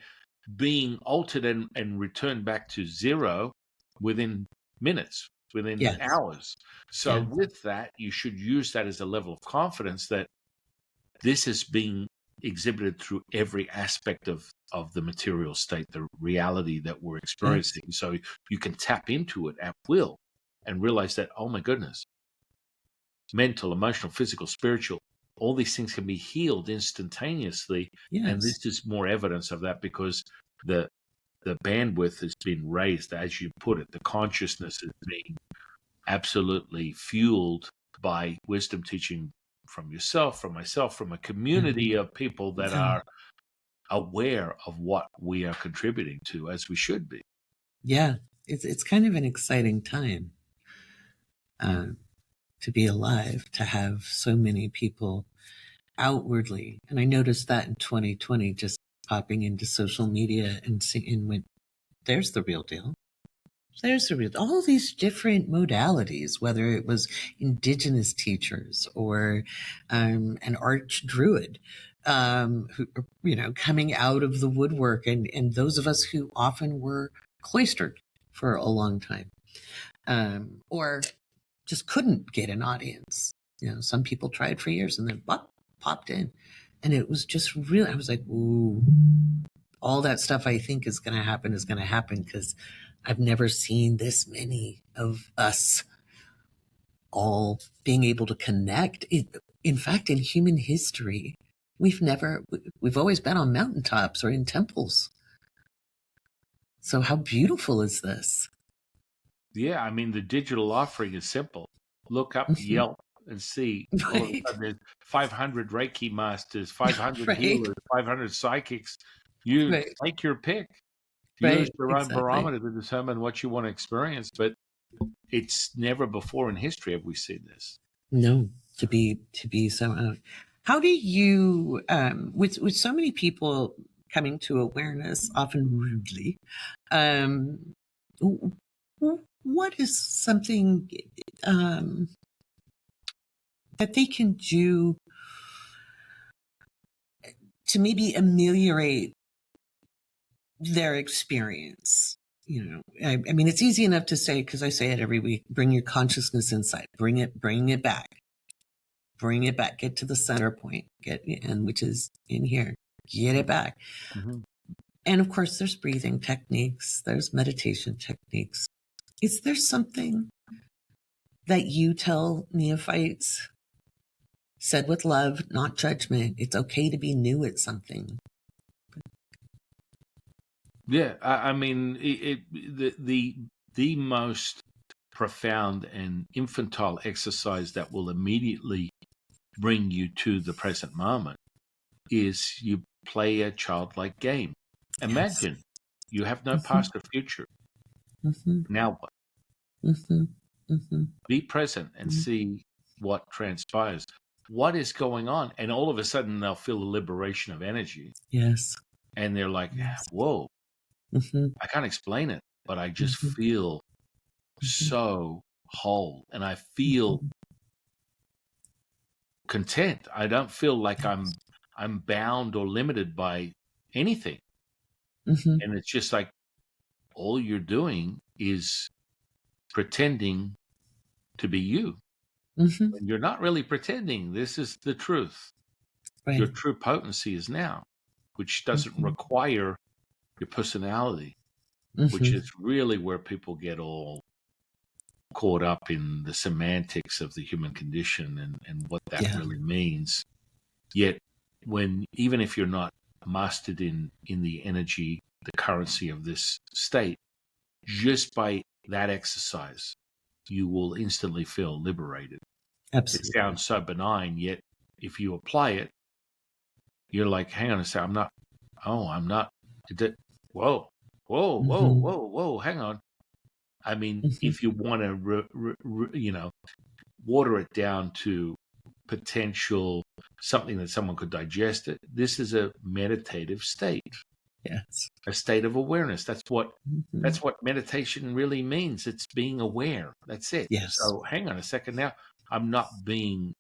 being altered and returned back to zero within minutes, within Yes. hours. So, Yeah. with that, you should use that as a level of confidence that this is being exhibited through every aspect of the material state, the reality that we're Yes. experiencing. So, you can tap into it at will and realize that, oh my goodness, mental, emotional, physical, spiritual, all these things can be healed instantaneously. And Yes. this is more evidence of that because the the bandwidth has been raised, as you put it. The consciousness is being absolutely fueled by wisdom teaching from yourself, from myself, from a community hmm of people that Yeah. are aware of what we are contributing to, as we should be. Yeah. It's kind of an exciting time uh, to be alive, to have so many people outwardly. And I noticed that in 2020, just popping into social media and seeing, and went, there's the real deal. There's the real, all these different modalities, whether it was indigenous teachers or an arch druid, who, coming out of the woodwork, and those of us who often were cloistered for a long time, or just couldn't get an audience. Some people tried for years and then popped in. And it was just really, I was like, ooh, all that stuff I think is going to happen because I've never seen this many of us all being able to connect. In fact, in human history, we've always been on mountaintops or in temples. So how beautiful is this? Yeah, I mean, the digital offering is simple. Look up Mhm. Yelp and see all of a Right, sudden there's 500 Reiki masters, 500 right, healers, 500 psychics. You right, take your pick. Use right, your own exactly. barometer to determine what you want to experience, but it's never before in history have we seen this. No, to be so out. How do you, with so many people coming to awareness, often rudely, um, what is something um, that they can do to maybe ameliorate their experience? I mean, it's easy enough to say because I say it every week. Bring your consciousness inside. Bring it back. Bring it back. Get to the center point. Which is in here. Get it back. Mm-hmm. And of course, there's breathing techniques. There's meditation techniques. Is there something that you tell neophytes? Said with love, not judgment. It's okay to be new at something. Yeah, I mean, the most profound and infantile exercise that will immediately bring you to the present moment is you play a childlike game. Yes. Imagine you have no Mm-hmm, past or future. mm-hmm, Now what? mm-hmm, mm-hmm, Be present and see what transpires. What is going on? And all of a sudden, they'll feel a liberation of energy. yes. And they're like, Yes. whoa, Mm-hmm, I can't explain it, but I just mm-hmm, feel mm-hmm, so whole and I feel mm-hmm. content. I don't feel like Yes. I'm bound or limited by anything. Mm-hmm, And it's just like all you're doing is pretending to be you. mm-hmm. And you're not really pretending. This is the truth. Your Right. true potency is now, which doesn't Mm-hmm, require your personality, which Mm-hmm. is really where people get all caught up in the semantics of the human condition and what that Yeah. really means. Yet, even if you're not mastered in the energy, the currency of this state, just by that exercise, you will instantly feel liberated. It Absolutely. sounds so benign, yet if you apply it, you're like, hang on a second, I'm not, whoa, whoa, whoa, Mm-hmm. whoa, whoa, hang on. I mean, Mm-hmm. if you want to, water it down to potential something that someone could digest it, this is a meditative state, Yes. a state of awareness. Mm-hmm. That's what meditation really means. It's being aware. That's it. Yes. So hang on a second now. I'm not being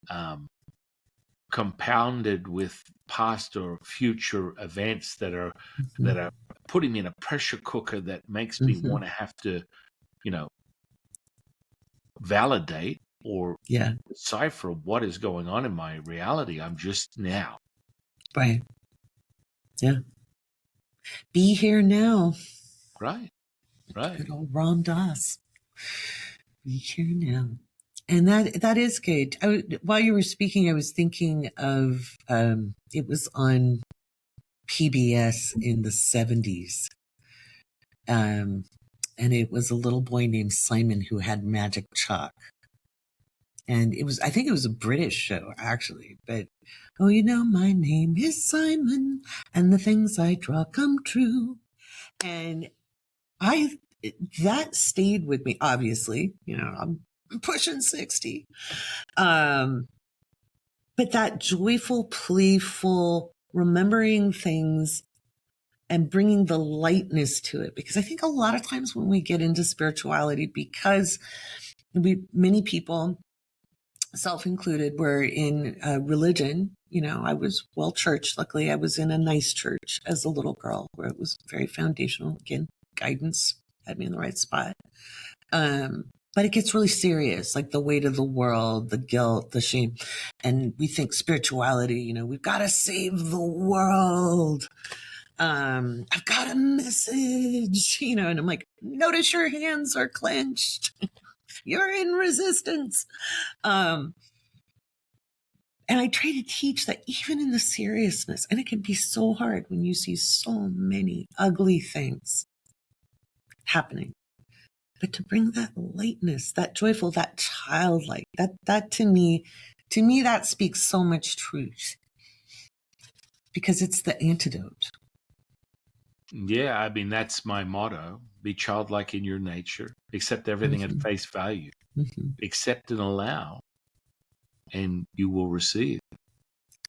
compounded with past or future events that are Mm-hmm. putting me in a pressure cooker that makes me Mm-hmm. want to have to, you know, validate or Yeah. decipher what is going on in my reality. I'm just now. Right. Yeah. Be here now. Right. Right. Good old Ram Dass. Be here now. And that is good. While you were speaking, I was thinking of it was on PBS in the 70s. And it was a little boy named Simon who had magic chalk. And I think it was a British show, actually. But, oh, my name is Simon, and the things I draw come true. And that stayed with me, obviously. I'm pushing 60. But that joyful, playful, remembering things and bringing the lightness to it. Because I think a lot of times when we get into spirituality, because many people, self included, were in religion. I was well churched. Luckily, I was in a nice church as a little girl where it was very foundational. Again, guidance had me in the right spot. But it gets really serious, like the weight of the world, the guilt, the shame. And we think spirituality, we've got to save the world. I've got a message, and I'm like, notice your hands are clenched. You're in resistance. And I try to teach that even in the seriousness, and it can be so hard when you see so many ugly things happening, but to bring that lightness, that joyful, that childlike, that to me, that speaks so much truth because it's the antidote. Yeah, I mean, that's my motto. Be childlike in your nature, accept everything Mm-hmm. at face value, Mm-hmm. accept and allow, and you will receive.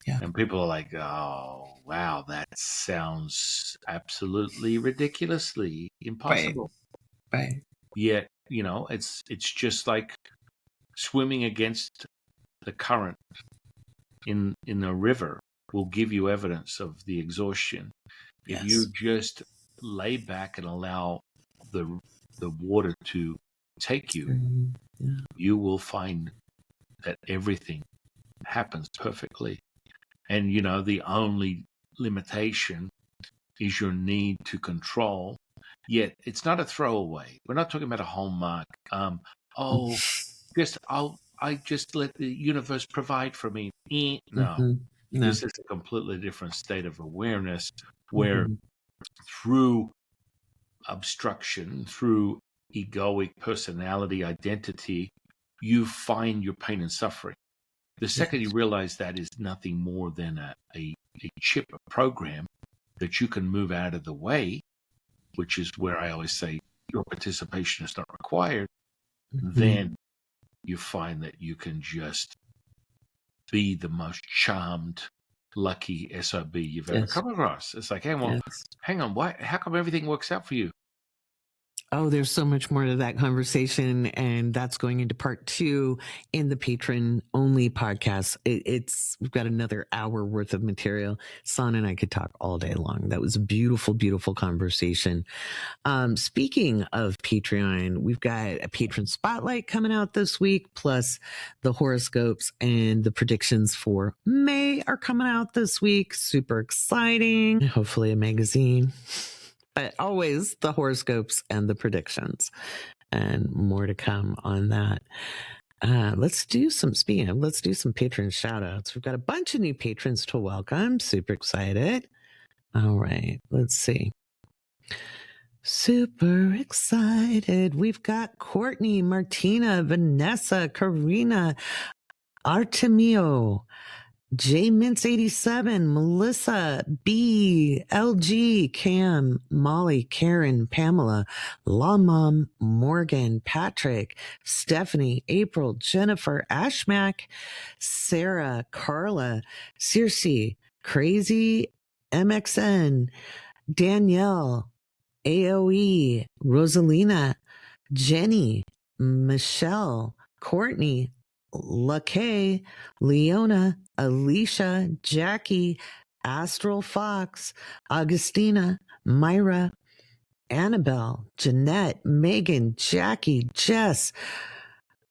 Yeah. And people are like, oh, wow, that sounds absolutely ridiculously impossible. Right. Yet, it's just like swimming against the current in a river will give you evidence of the exhaustion. If you just lay back and allow the water to take you, you will find that everything happens perfectly. And, the only limitation is your need to control. Yet it's not a throwaway. We're not talking about a hallmark. I just let the universe provide for me. No. Mm-hmm. No. This is a completely different state of awareness where Mm-hmm. through obstruction, through egoic personality identity, you find your pain and suffering. The second you realize that is nothing more than a chip, a program that you can move out of the way, which is where I always say your participation is not required, then you find that you can just be the most charmed, lucky SOB you've ever come across. It's like, hey, well, hang on, how come everything works out for you? Oh, there's so much more to that conversation, and that's going into part 2 in the patron only podcast. We've got another hour worth of material. San and I could talk all day long. That was a beautiful, beautiful conversation. Speaking of Patreon, we've got a patron spotlight coming out this week, plus the horoscopes and the predictions for May are coming out this week. Super exciting. Hopefully a magazine. but always the horoscopes and the predictions, and more to come on that. Let's do some patron shout outs. We've got a bunch of new patrons to welcome. Super excited. All right, let's see. Super excited. We've got Courtney, Martina, Vanessa, Karina, Artemio, J Mints 87, Melissa, B, LG, Cam, Molly, Karen, Pamela, La Mom, Morgan, Patrick, Stephanie, April, Jennifer, Ashmack, Sarah, Carla, Circe, Crazy, MXN, Danielle, AOE, Rosalina, Jenny, Michelle, Courtney, LaKay, Leona, Alicia, Jackie, Astral Fox, Augustina, Myra, Annabelle, Jeanette, Megan, Jackie, Jess,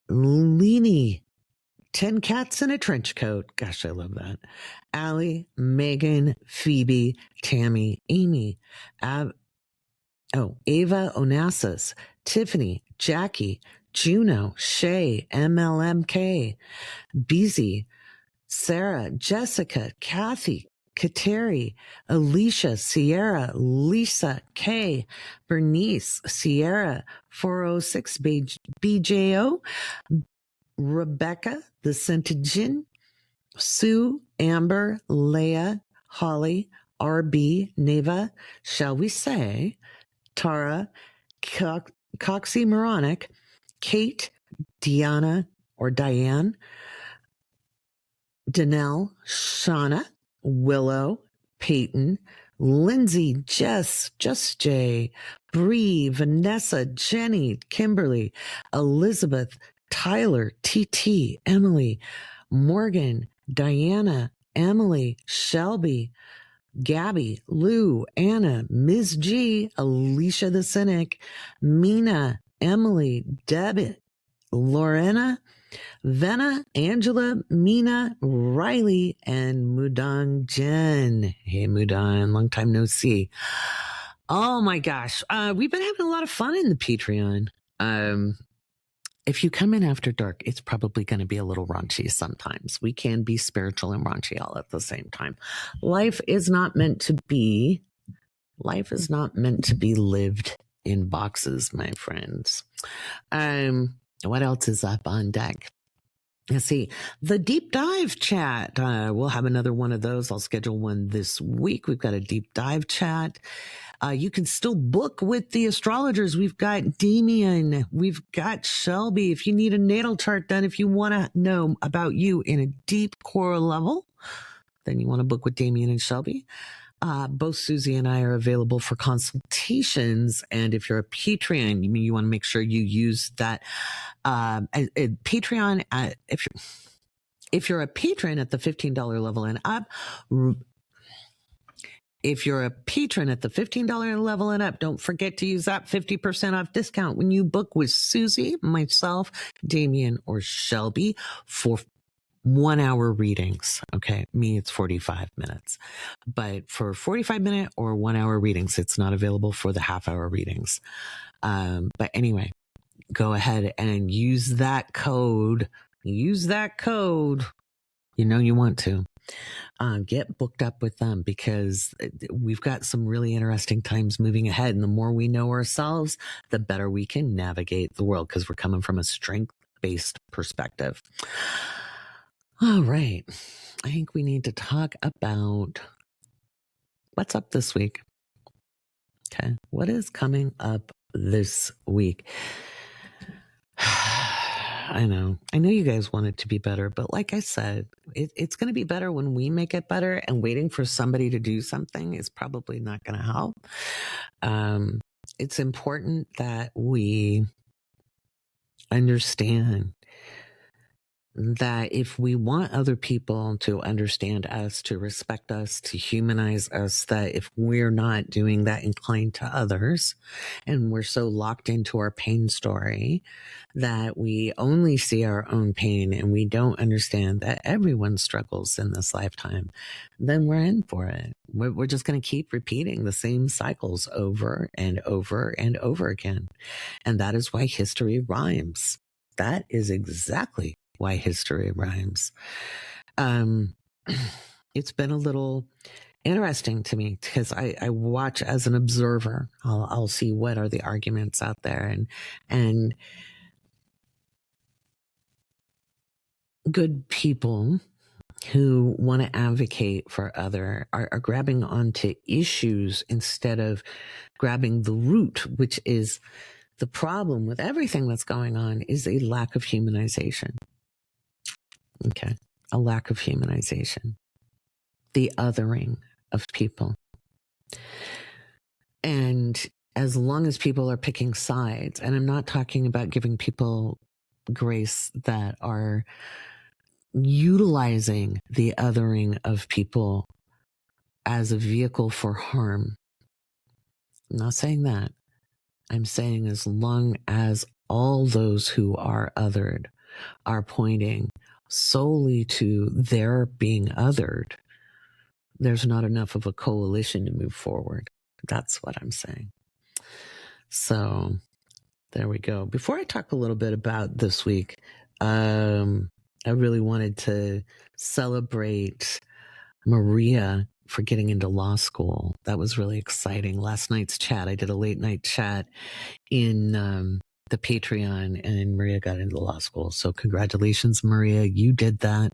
Leanie, 10 Cats in a Trench Coat. Gosh, I love that. Allie, Megan, Phoebe, Tammy, Amy, Ava Onassis, Tiffany, Jackie, Juno, Shay, MLMK, Beezy, Sarah, Jessica, Kathy, Kateri, Alicia, Sierra, Lisa, Kay, Bernice, Sierra, 406 BJO, Rebecca, the Centigin, Sue, Amber, Leah, Holly, RB, Neva, shall we say, Tara, Coxy Kate, Diana or Diane, Danelle, Shauna, Willow, Peyton, Lindsay, Jess, Just Jay, Bree, Vanessa, Jenny, Kimberly, Elizabeth, Tyler, TT, Emily, Morgan, Diana, Emily, Shelby, Gabby, Lou, Anna, Ms. G, Alicia the Cynic, Mina, Emily, Debit, Lorena, Venna, Angela, Mina, Riley, and Mudang Jen. Hey, Mudang, long time no see. Oh my gosh. We've been having a lot of fun in the Patreon. If you come in after dark, it's probably going to be a little raunchy sometimes. We can be spiritual and raunchy all at the same time. Life is not meant to be lived in boxes, my friends. What else is up on deck? Let's see. The deep dive chat. We'll have another one of those. I'll schedule one this week. We've got a deep dive chat. You can still book with the astrologers. We've got Damien. We've got Shelby. If you need a natal chart done, if you want to know about you in a deep core level, then you want to book with Damien and Shelby. Both Susie and I are available for consultations. And if you're a Patreon, you want to make sure you use that Patreon. If you're a patron at the $15 level and up, don't forget to use that 50% off discount when you book with Susie, myself, Damien, or Shelby for 1 hour readings. Okay. Me, it's 45 minutes, but for 45-minute or 1 hour readings, it's not available for the half-hour readings. But anyway, go ahead and use that code. You know you want to. Get booked up with them because we've got some really interesting times moving ahead. And the more we know ourselves, the better we can navigate the world because we're coming from a strength-based perspective. All right. I think we need to talk about what's up this week. Okay. What is coming up this week? I know you guys want it to be better, but like I said, it's going to be better when we make it better, and waiting for somebody to do something is probably not going to help. It's important that we understand that if we want other people to understand us, to respect us, to humanize us, that if we're not doing that inclined to others and we're so locked into our pain story that we only see our own pain and we don't understand that everyone struggles in this lifetime, then we're in for it. We're just going to keep repeating the same cycles over and over and over again. And that is why history rhymes. That is exactly why history rhymes. It's been a little interesting to me because I watch as an observer. I'll see what are the arguments out there, and good people who want to advocate for other are grabbing onto issues instead of grabbing the root, which is the problem with everything that's going on is a lack of humanization. Okay. A lack of humanization, the othering of people. And as long as people are picking sides, and I'm not talking about giving people grace that are utilizing the othering of people as a vehicle for harm. I'm not saying that. I'm saying as long as all those who are othered are pointing solely to their being othered, there's not enough of a coalition to move forward. That's what I'm saying. So there we go. Before I talk a little bit about this week, I really wanted to celebrate Maria for getting into law school. That was really exciting. Last night's chat, I did a late night chat in the Patreon, and Maria got into law school. So congratulations, Maria. You did that.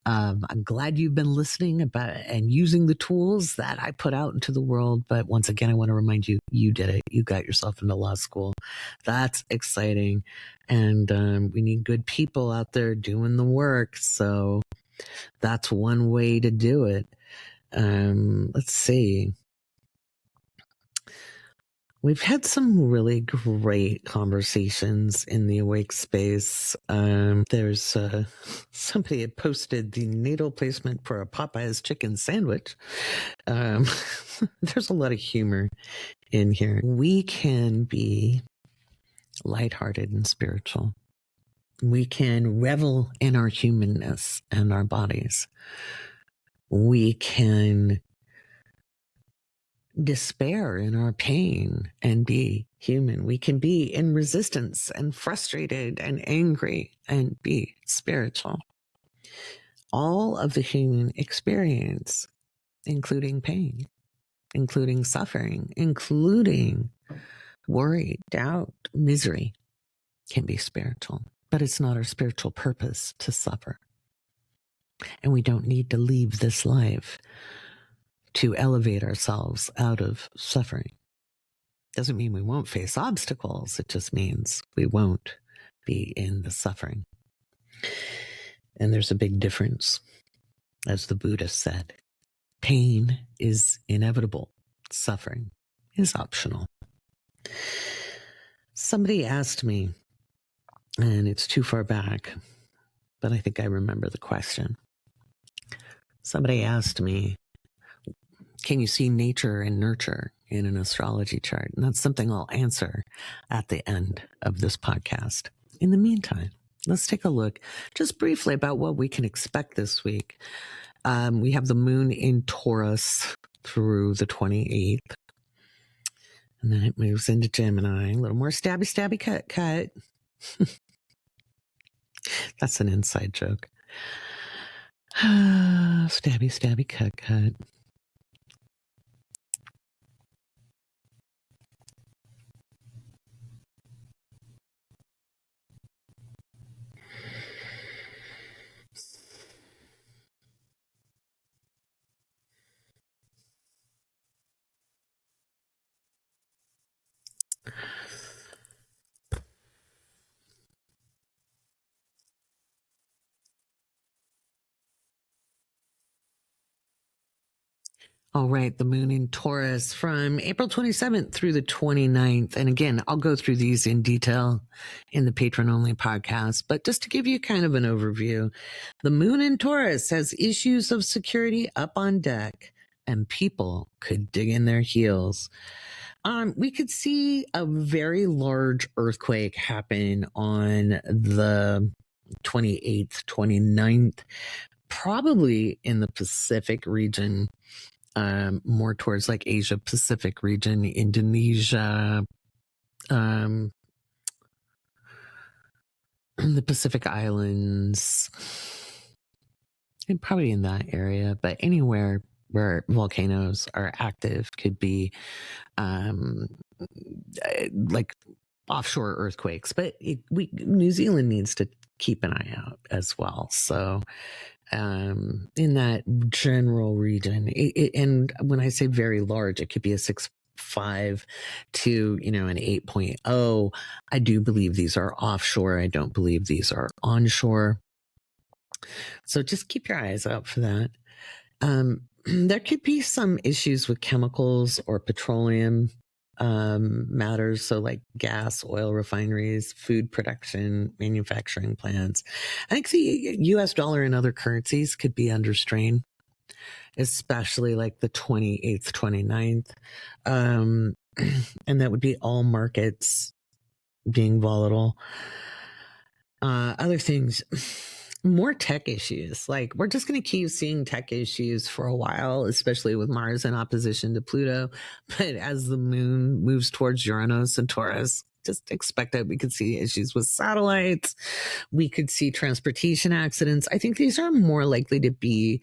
I'm glad you've been listening about and using the tools that I put out into the world. But once again, I want to remind you, you did it. You got yourself into law school. That's exciting. And we need good people out there doing the work. So that's one way to do it. Let's see. We've had some really great conversations in the awake space. There's somebody had posted the natal placement for a Popeye's chicken sandwich. There's a lot of humor in here. We can be lighthearted and spiritual. We can revel in our humanness and our bodies. We can despair in our pain and be human. We can be in resistance and frustrated and angry and be spiritual. All of the human experience, including pain, including suffering, including worry, doubt, misery, can be spiritual. But it's not our spiritual purpose to suffer. And we don't need to leave this life to elevate ourselves out of suffering. Doesn't mean we won't face obstacles. It just means we won't be in the suffering. And there's a big difference. As the Buddha said, pain is inevitable. Suffering is optional. Somebody asked me, and it's too far back, but I think I remember the question. Somebody asked me, can you see nature and nurture in an astrology chart? And that's something I'll answer at the end of this podcast. In the meantime, let's take a look just briefly about what we can expect this week. We have the moon in Taurus through the 28th. And then it moves into Gemini. A little more stabby, cut. That's an inside joke. Stabby, cut. All right, the moon in Taurus from April 27th through the 29th. And again, I'll go through these in detail in the patron only podcast, but just to give you kind of an overview, the moon in Taurus has issues of security up on deck and people could dig in their heels. We could see a very large earthquake happen on the 28th, 29th, probably in the Pacific region. More towards like Asia Pacific region, Indonesia, the Pacific Islands, and probably in that area, but anywhere where volcanoes are active could be like offshore earthquakes. But New Zealand needs to keep an eye out as well. So in that general region, and when I say very large, it could be a 6.5 to, an 8.0. I do believe these are offshore. I don't believe these are onshore. So just keep your eyes out for that. There could be some issues with chemicals or petroleum matters. So like gas, oil refineries, food production, manufacturing plants. I think the US dollar and other currencies could be under strain, especially like the 28th, 29th. And that would be all markets being volatile. Other things, more tech issues. Like we're just going to keep seeing tech issues for a while, especially with Mars in opposition to Pluto. But as the moon moves towards Uranus and Taurus, just expect that we could see issues with satellites. We could see transportation accidents. I think these are more likely to be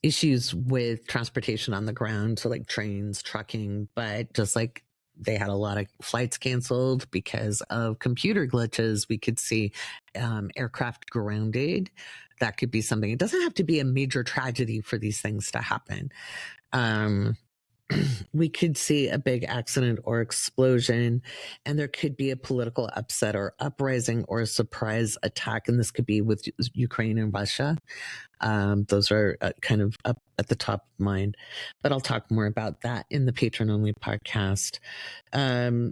issues with transportation on the ground. So like trains, trucking, but just like they had a lot of flights canceled because of computer glitches. We could see aircraft grounded. That could be something. It doesn't have to be a major tragedy for these things to happen. We could see a big accident or explosion, and there could be a political upset or uprising or a surprise attack. And this could be with Ukraine and Russia. Those are kind of up at the top of mind, but I'll talk more about that in the patron only podcast.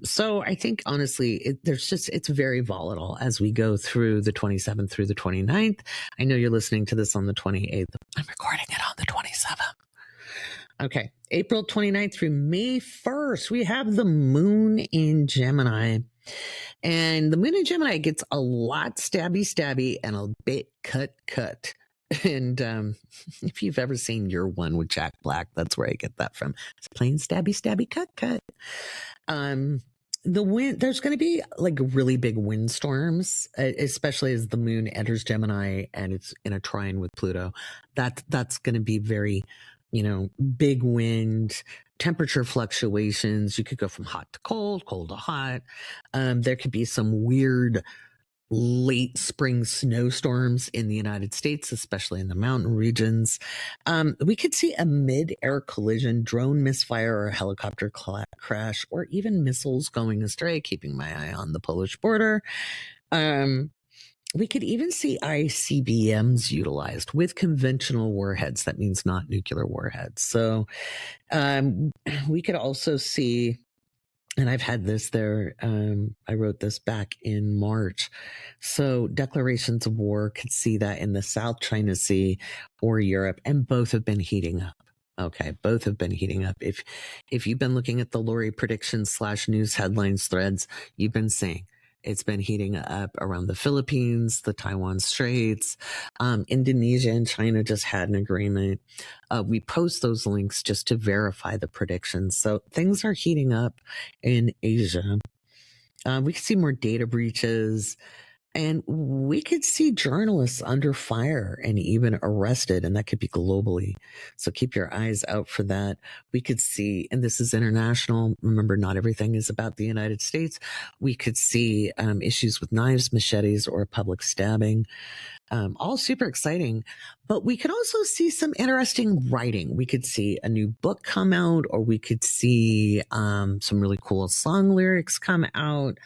So I think honestly, it's very volatile as we go through the 27th through the 29th. I know you're listening to this on the 28th. I'm recording it on the 27th. Okay. April 29th through May 1st, we have the moon in Gemini. And the moon in Gemini gets a lot stabby and a bit cut. And if you've ever seen Year One with Jack Black, that's where I get that from. It's plain stabby, cut. The wind, there's going to be like really big windstorms, especially as the moon enters Gemini and it's in a trine with Pluto. That's going to be very, big wind, temperature fluctuations. You could go from hot to cold to hot. There could be some weird late spring snowstorms in the United States, especially in the mountain regions. We could see a mid-air collision, drone misfire, or helicopter crash, or even missiles going astray, keeping my eye on the Polish border. We could even see ICBMs utilized with conventional warheads. That means not nuclear warheads. So we could also see, and I've had this there, I wrote this back in March. So declarations of war could see that in the South China Sea or Europe, and both have been heating up. Okay, both have been heating up. If you've been looking at the Laurie predictions / news headlines threads, you've been seeing it's been heating up around the Philippines, the Taiwan Straits. Indonesia and China just had an agreement. We post those links just to verify the predictions. So things are heating up in Asia. We could see more data breaches. And we could see journalists under fire and even arrested, and that could be globally. So keep your eyes out for that. We could see, and this is international. Remember, not everything is about the United States. We could see issues with knives, machetes, or public stabbing. All super exciting. But we could also see some interesting writing. We could see a new book come out, or we could see some really cool song lyrics come out.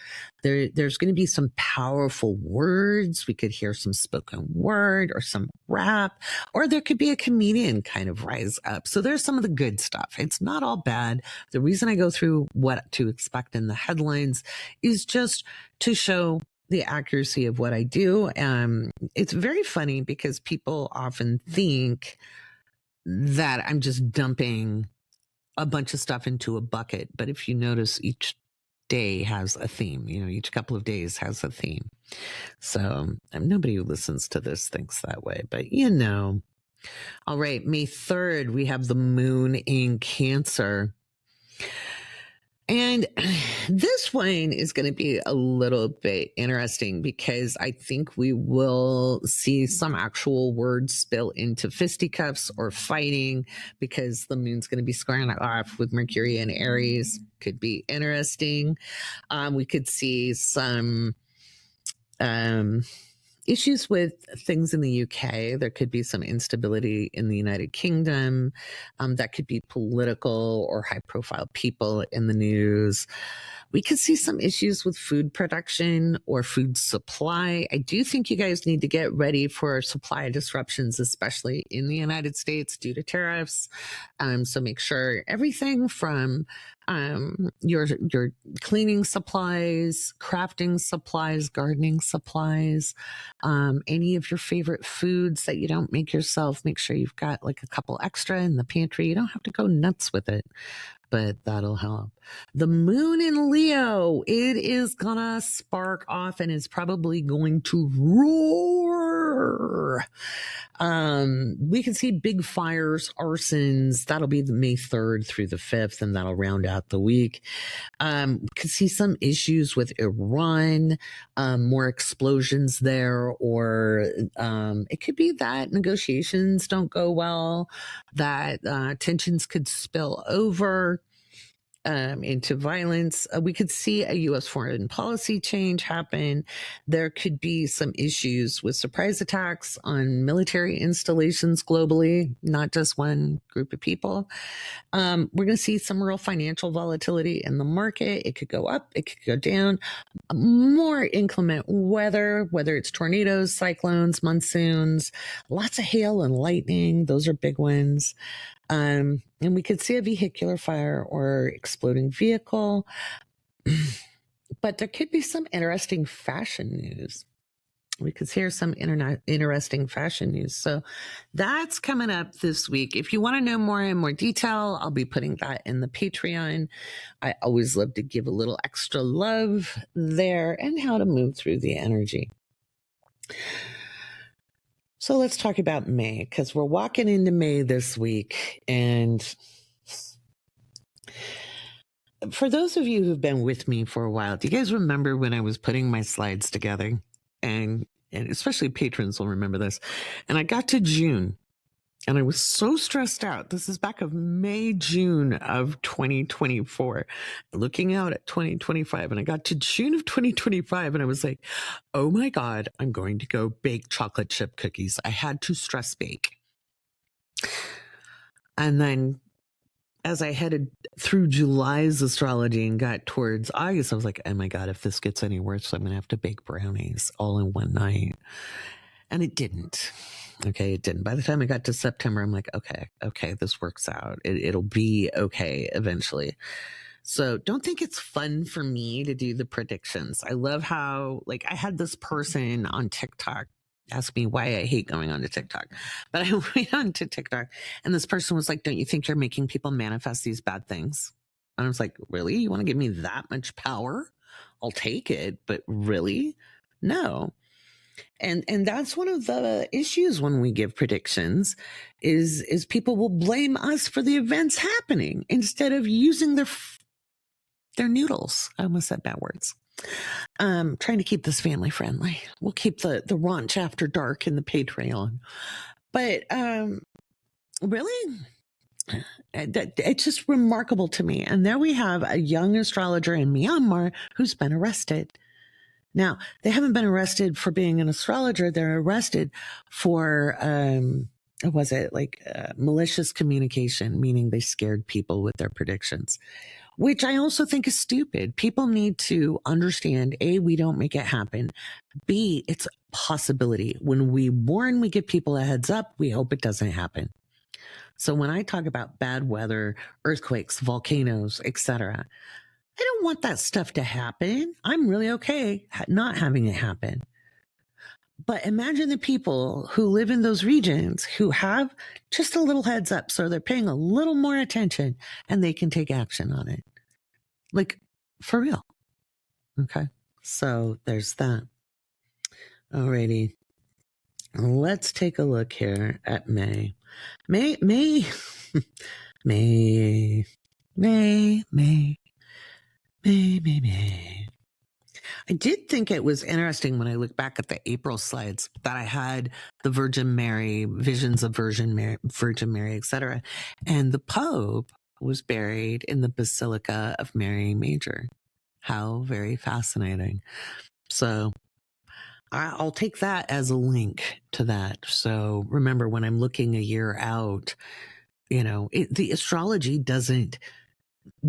There's going to be some powerful words. We could hear some spoken word or some rap, or there could be a comedian kind of rise up. So there's some of the good stuff. It's not all bad. The reason I go through what to expect in the headlines is just to show the accuracy of what I do. It's very funny because people often think that I'm just dumping a bunch of stuff into a bucket. But if you notice, each day has a theme. Each couple of days has a theme. So nobody who listens to this thinks that way, but All right, May 3rd, we have the moon in Cancer. And this one is going to be a little bit interesting because I think we will see some actual words spill into fisticuffs or fighting because the moon's going to be squaring off with Mercury and Aries. Could be interesting. We could see some issues with things in the UK. There could be some instability in the United Kingdom. That could be political or high profile people in the news. We could see some issues with food production or food supply. I do think you guys need to get ready for supply disruptions, especially in the United States due to tariffs. So make sure everything from your cleaning supplies, crafting supplies, gardening supplies, any of your favorite foods that you don't make yourself, make sure you've got like a couple extra in the pantry. You don't have to go nuts with it, but that'll help. The moon in Leo, it is gonna spark off and is probably going to roar. We can see big fires, arsons. That'll be the May 3rd through the 5th, and that'll round out the week. We could see some issues with Iran, more explosions there, or it could be that negotiations don't go well, that tensions could spill over into violence. We could see a U.S. foreign policy change happen. There could be some issues with surprise attacks on military installations globally, not just one group of people. We're going to see some real financial volatility in the market. It could go up, it could go down. More inclement weather, whether it's tornadoes, cyclones, monsoons, lots of hail and lightning. Those are big ones. And we could see a vehicular fire or exploding vehicle. But there could be some interesting fashion news. We could hear some interesting fashion news. So that's coming up this week. If you want to know more in more detail, I'll be putting that in the Patreon. I always love to give a little extra love there and how to move through the energy. So let's talk about May, because we're walking into May this week. And for those of you who've been with me for a while, do you guys remember when I was putting my slides together? And especially patrons will remember this. And I got to June and I was so stressed out. This is back of May, June of 2024, looking out at 2025. And I got to June of 2025 and I was like, oh my God, I'm going to go bake chocolate chip cookies. I had to stress bake. And then as I headed through July's astrology and got towards August, I was like, oh my God, if this gets any worse, I'm going to have to bake brownies all in one night. And it didn't. Okay, it didn't. By the time I got to September, I'm like, okay, this works out. It'll be okay eventually. So don't think it's fun for me to do the predictions. I love how, like, I had this person on TikTok ask me why I hate going on to TikTok. But I went on to TikTok and this person was like, don't you think you're making people manifest these bad things? And I was like, really? You want to give me that much power? I'll take it, but really? No. And that's one of the issues when we give predictions is people will blame us for the events happening instead of using their noodles. I almost said bad words. Trying to keep this family friendly. We'll keep the raunch after dark in the Patreon. But really, it's just remarkable to me. And there we have a young astrologer in Myanmar who's been arrested. Now, they haven't been arrested for being an astrologer. They're arrested for, malicious communication, meaning they scared people with their predictions. which I also think is stupid. People need to understand, A, we don't make it happen. B, it's a possibility. When we warn, we give people a heads up, we hope it doesn't happen. So when I talk about bad weather, earthquakes, volcanoes, etc., I don't want that stuff to happen. I'm really okay not having it happen. But imagine the people who live in those regions who have just a little heads up. So they're paying a little more attention and they can take action on it. Like, for real. Okay. So there's that. Alrighty. Let's take a look here at May. May, May, May, May, May, May, May, May. I did think it was interesting when I look back at the April slides that I had the Virgin Mary, visions of Virgin Mary, etc. And the Pope was buried in the Basilica of Mary Major. How very fascinating. So I'll take that as a link to that. So remember, when I'm looking a year out, the astrology doesn't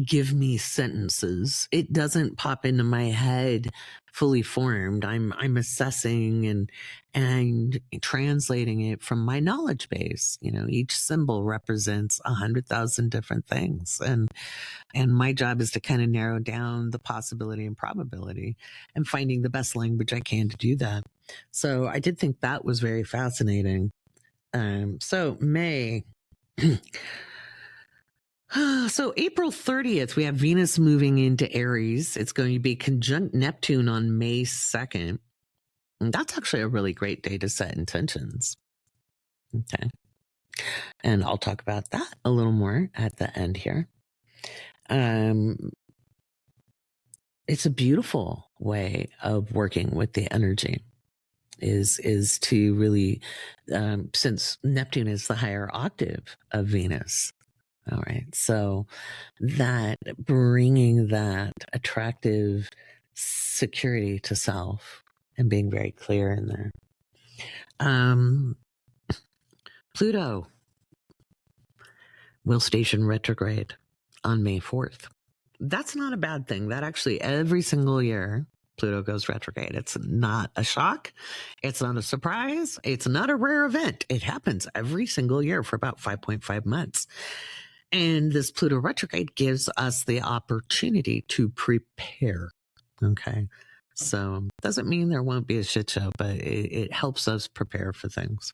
give me sentences. It doesn't pop into my head fully formed. I'm assessing and translating it from my knowledge base. Each symbol represents 100,000 different things. And my job is to kind of narrow down the possibility and probability and finding the best language I can to do that. So I did think that was very fascinating. So May. So April 30th, we have Venus moving into Aries. It's going to be conjunct Neptune on May 2nd. And that's actually a really great day to set intentions. Okay. And I'll talk about that a little more at the end here. It's a beautiful way of working with the energy is to really, since Neptune is the higher octave of Venus. All right. So that bringing that attractive security to self and being very clear in there. Pluto will station retrograde on May 4th. That's not a bad thing. That actually every single year Pluto goes retrograde. It's not a shock. It's not a surprise. It's not a rare event. It happens every single year for about 5.5 months. And this Pluto retrograde gives us the opportunity to prepare. Okay. So doesn't mean there won't be a shit show, but it helps us prepare for things.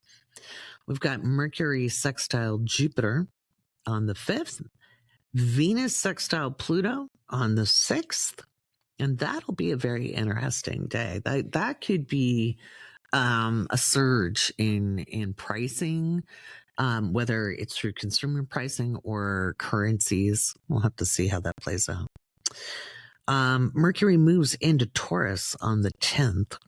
We've got Mercury sextile Jupiter on the 5th, Venus sextile Pluto on the 6th. And that'll be a very interesting day. That could be a surge in pricing, whether it's through consumer pricing or currencies. We'll have to see how that plays out. Mercury moves into Taurus on the 10th,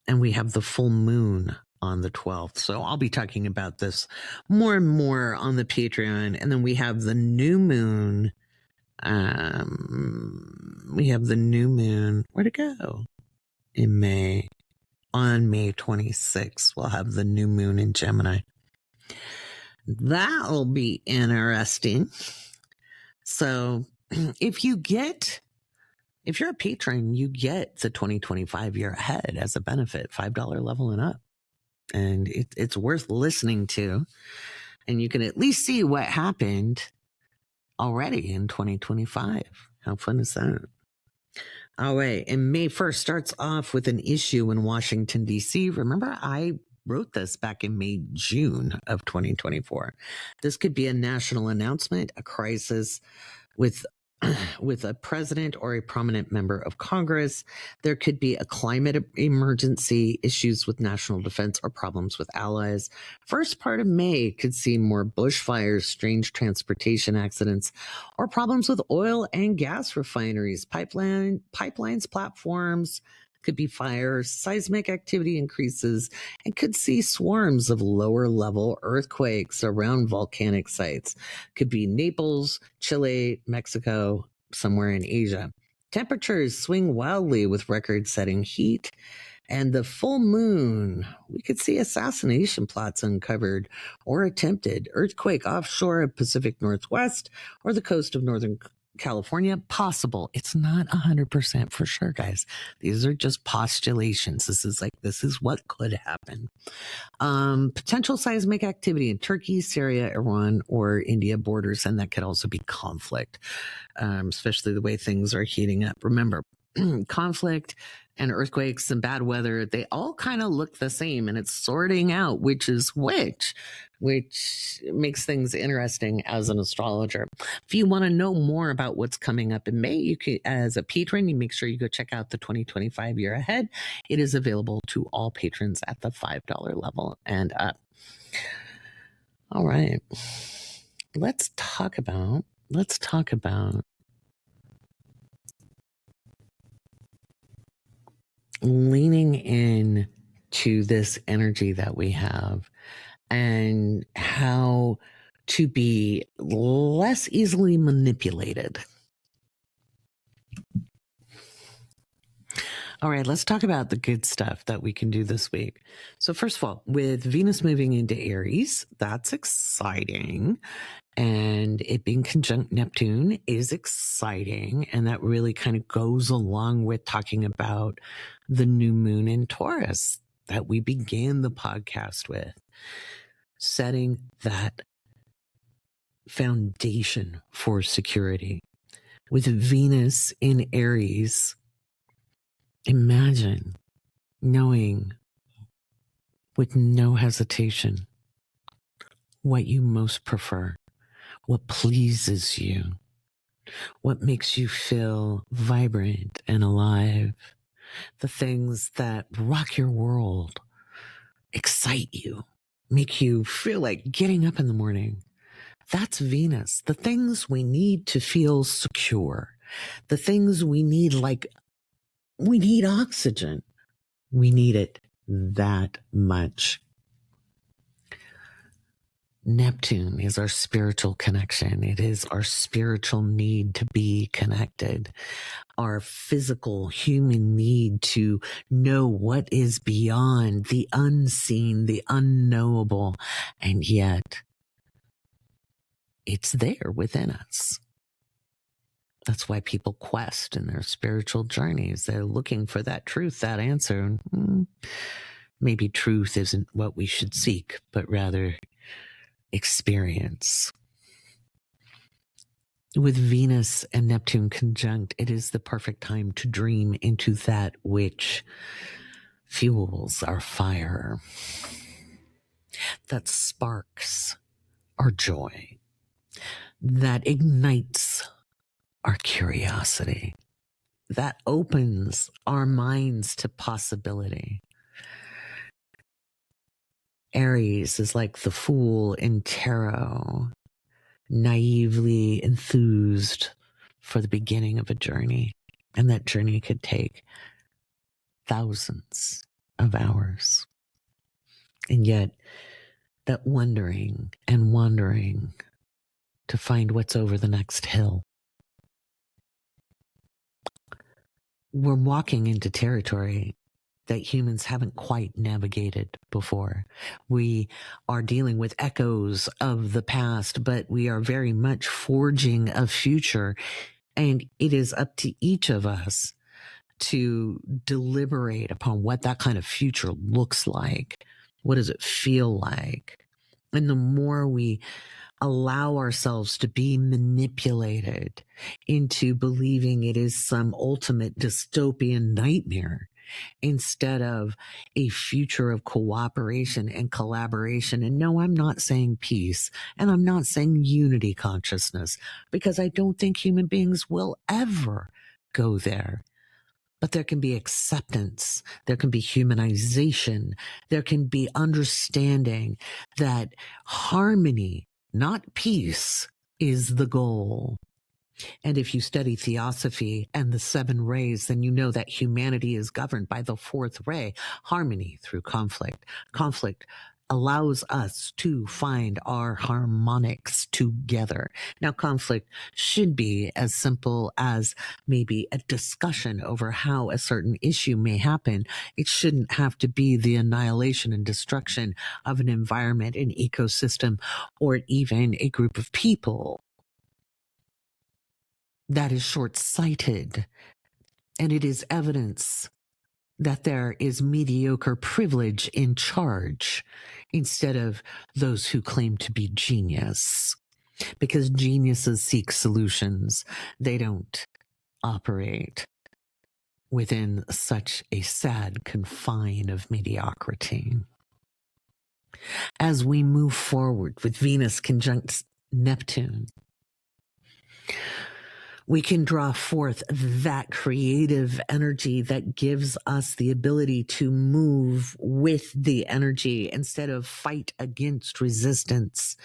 and we have the full moon on the 12th. So I'll be talking about this more and more on the Patreon. And then we have the new moon. Where'd it go? In May. On May 26th, we'll have the new moon in Gemini. That'll be interesting. So if you're a patron, you get the 2025 year ahead as a benefit, $5 level and up. And it's worth listening to. And you can at least see what happened already in 2025. How fun is that? All right. And May 1st starts off with an issue in Washington, D.C. Remember, I wrote this back in June of 2024. This could be a national announcement, a crisis with a president or a prominent member of Congress. There could be a climate emergency, issues with national defense, or problems with allies. First part of May could see more bushfires, strange transportation accidents, or problems with oil and gas refineries, pipelines, platforms. Could be fires, seismic activity increases, and could see swarms of lower level earthquakes around volcanic sites. Could be Naples, Chile, Mexico, somewhere in Asia. Temperatures swing wildly with record-setting heat. And the full moon, we could see assassination plots uncovered or attempted, earthquake offshore of Pacific Northwest or the coast of northern California, possible. It's not 100% for sure, guys. These are just postulations. This is what could happen. Potential seismic activity in Turkey, Syria, Iran, or India borders, and that could also be conflict, especially the way things are heating up. Remember, conflict and earthquakes and bad weather, they all kind of look the same, and it's sorting out which is which makes things interesting as an astrologer. If you want to know more about what's coming up in May, you can, as a patron, you make sure you go check out the 2025 year ahead. It is available to all patrons at the $5 level and up. All right. Let's talk about leaning in to this energy that we have and how to be less easily manipulated. All right, let's talk about the good stuff that we can do this week. So first of all, with Venus moving into Aries, that's exciting. And it being conjunct Neptune is exciting. And that really kind of goes along with talking about the new moon in Taurus that we began the podcast with, setting that foundation for security. With Venus in Aries, imagine knowing with no hesitation what you most prefer, what pleases you, what makes you feel vibrant and alive, the things that rock your world, excite you, make you feel like getting up in the morning. That's Venus. The things we need to feel secure, the things we need, like we need oxygen. We need it that much. Neptune is our spiritual connection. It is our spiritual need to be connected, our physical human need to know what is beyond the unseen, the unknowable, and yet it's there within us. That's why people quest in their spiritual journeys. They're looking for that truth, that answer. Maybe truth isn't what we should seek, but rather experience. With Venus and Neptune conjunct, it is the perfect time to dream into that which fuels our fire, that sparks our joy, that ignites our curiosity, that opens our minds to possibility. Aries is like the fool in tarot, naively enthused for the beginning of a journey. And that journey could take thousands of hours. And yet, that wondering and wandering to find what's over the next hill. We're walking into territory that humans haven't quite navigated before. We are dealing with echoes of the past, but we are very much forging a future. And it is up to each of us to deliberate upon what that kind of future looks like. What does it feel like? And the more we allow ourselves to be manipulated into believing it is some ultimate dystopian nightmare instead of a future of cooperation and collaboration. And no, I'm not saying peace, and I'm not saying unity consciousness, because I don't think human beings will ever go there. But there can be acceptance, there can be humanization, there can be understanding that harmony, not peace, is the goal. And if you study theosophy and the 7 rays, then you know that humanity is governed by the 4th ray, harmony through conflict. Conflict allows us to find our harmonics together. Now, conflict should be as simple as maybe a discussion over how a certain issue may happen. It shouldn't have to be the annihilation and destruction of an environment, an ecosystem, or even a group of people. that is short-sighted, and it is evidence that there is mediocre privilege in charge instead of those who claim to be genius. Because geniuses seek solutions. They don't operate within such a sad confine of mediocrity. As we move forward with Venus conjunct Neptune, we can draw forth that creative energy that gives us the ability to move with the energy instead of fight against resistance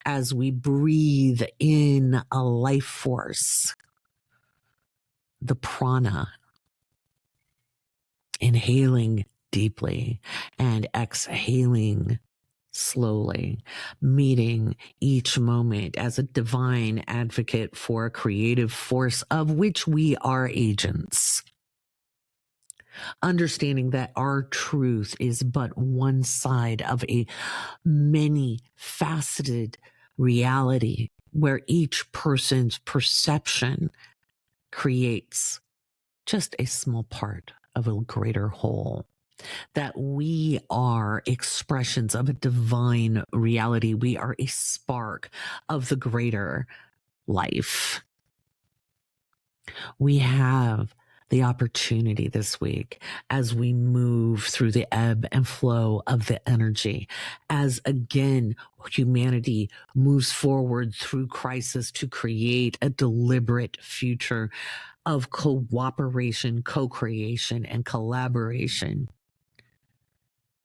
as we breathe in a life force, the prana, inhaling deeply and exhaling slowly, meeting each moment as a divine advocate for a creative force of which we are agents. Understanding that our truth is but one side of a many faceted reality where each person's perception creates just a small part of a greater whole. That we are expressions of a divine reality. We are a spark of the greater life. We have the opportunity this week as we move through the ebb and flow of the energy, as again, humanity moves forward through crisis to create a deliberate future of cooperation, co-creation, and collaboration,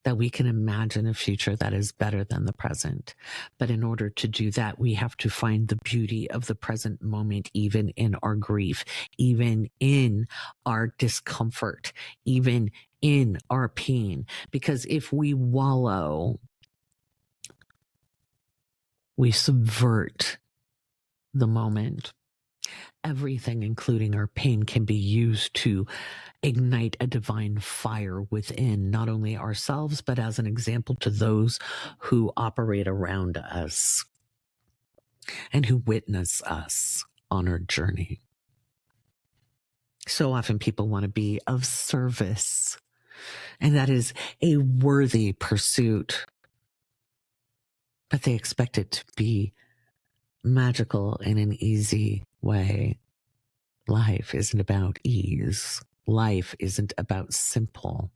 that we can imagine a future that is better than the present. But in order to do that, we have to find the beauty of the present moment, even in our grief, even in our discomfort, even in our pain. Because if we wallow, we subvert the moment. Everything, including our pain, can be used to ignite a divine fire within not only ourselves, but as an example to those who operate around us and who witness us on our journey. So often people want to be of service, and that is a worthy pursuit, but they expect it to be magical in an easy way. Life isn't about ease. Life isn't about simple.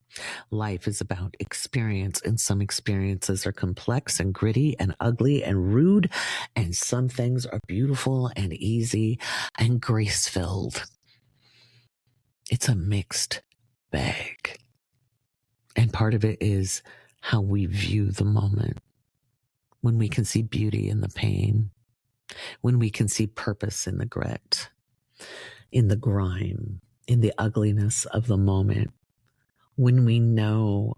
Life is about experience, and some experiences are complex and gritty and ugly and rude, and some things are beautiful and easy and grace-filled. It's a mixed bag. And part of it is how we view the moment. When we can see beauty in the pain, when we can see purpose in the grit, in the grime, in the ugliness of the moment, when we know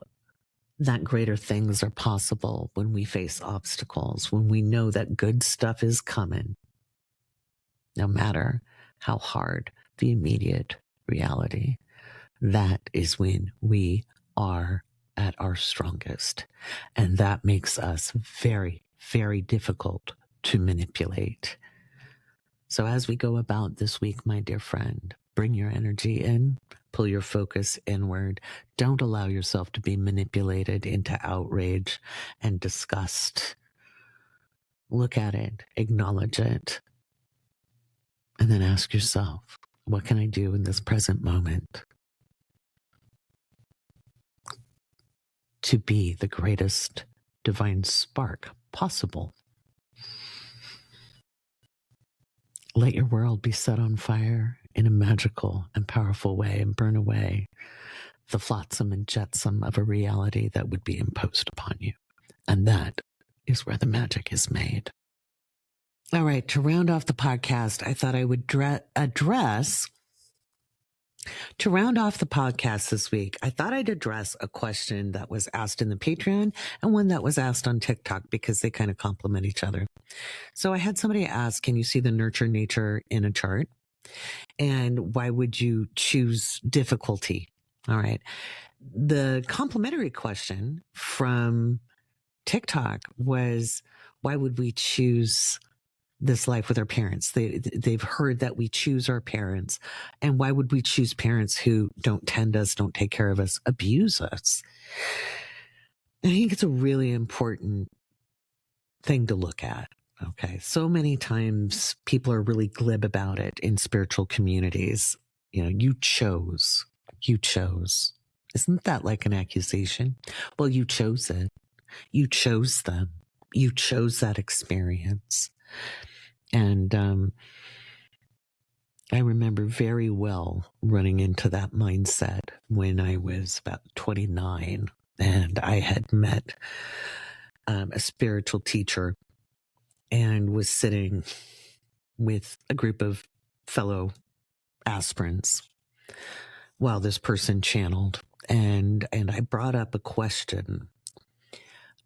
that greater things are possible, when we face obstacles, when we know that good stuff is coming, no matter how hard the immediate reality, that is when we are at our strongest. And that makes us very, very difficult to manipulate. So as we go about this week, my dear friend, bring your energy in, pull your focus inward. Don't allow yourself to be manipulated into outrage and disgust. Look at it, acknowledge it, and then ask yourself, what can I do in this present moment to be the greatest divine spark possible? Let your world be set on fire in a magical and powerful way and burn away the flotsam and jetsam of a reality that would be imposed upon you. And that is where the magic is made. All right, to round off the podcast, I thought I would to round off the podcast this week, I thought I'd address a question that was asked in the Patreon and one that was asked on TikTok, because they kind of complement each other. So I had somebody ask, can you see the nurture nature in a chart? And why would you choose difficulty? All right. The complimentary question from TikTok was, why would we choose this life with our parents. They've heard that we choose our parents. And why would we choose parents who don't tend us, don't take care of us, abuse us? I think it's a really important thing to look at. Okay. So many times people are really glib about it in spiritual communities. You know, you chose. Isn't that like an accusation? Well, you chose it. You chose them. You chose that experience. And I remember very well running into that mindset when I was about 29, and I had met a spiritual teacher and was sitting with a group of fellow aspirants while this person channeled. And I brought up a question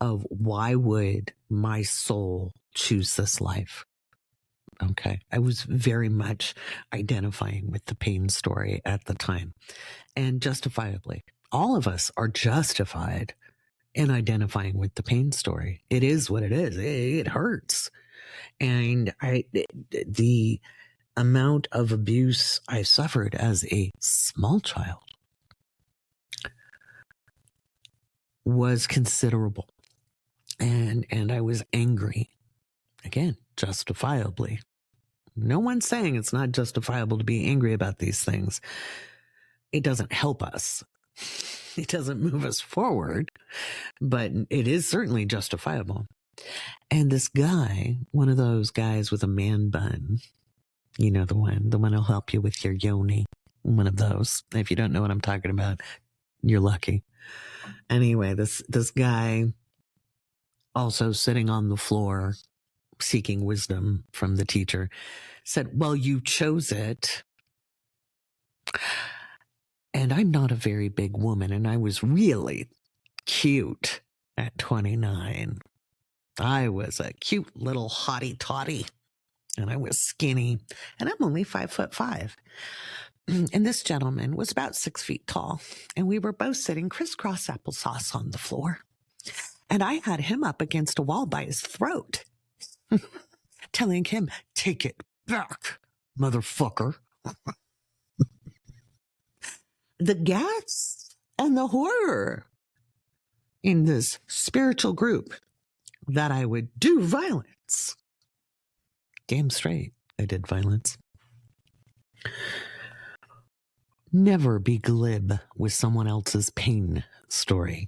of why would my soul choose this life? Okay. I was very much identifying with the pain story at the time, and justifiably. All of us are justified in identifying with the pain story. It is what it is. It hurts. And the amount of abuse I suffered as a small child was considerable. And I was angry. Again, justifiably. No one's saying it's not justifiable to be angry about these things. It doesn't help us. It doesn't move us forward, but it is certainly justifiable. And this guy, one of those guys with a man bun, you know, the one who'll help you with your yoni, one of those. If you don't know what I'm talking about, you're lucky. Anyway, this guy also sitting on the floor seeking wisdom from the teacher said, well, you chose it. And I'm not a very big woman, and I was really cute at 29. I was a cute little hottie toddy, and I was skinny, and I'm only 5'5". And this gentleman was about 6 feet tall, and we were both sitting crisscross applesauce on the floor. And I had him up against a wall by his throat, telling him, take it back, motherfucker. The gas and the horror in this spiritual group that I would do violence. Damn straight, I did violence. Never be glib with someone else's pain story.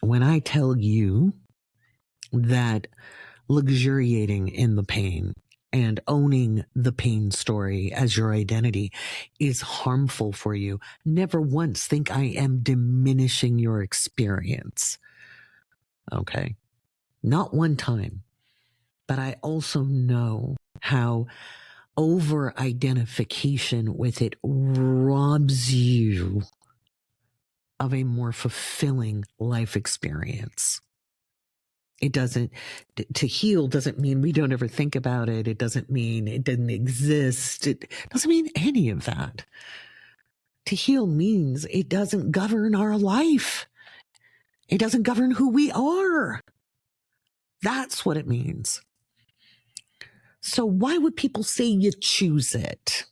When I tell you that luxuriating in the pain and owning the pain story as your identity is harmful for you, never once think I am diminishing your experience. Okay? Not one time. But I also know how over-identification with it robs you of a more fulfilling life experience. It doesn't, to heal doesn't mean we don't ever think about it. It doesn't mean it didn't exist. It doesn't mean any of that. To heal means it doesn't govern our life. It doesn't govern who we are. That's what it means. So why would people say you choose it?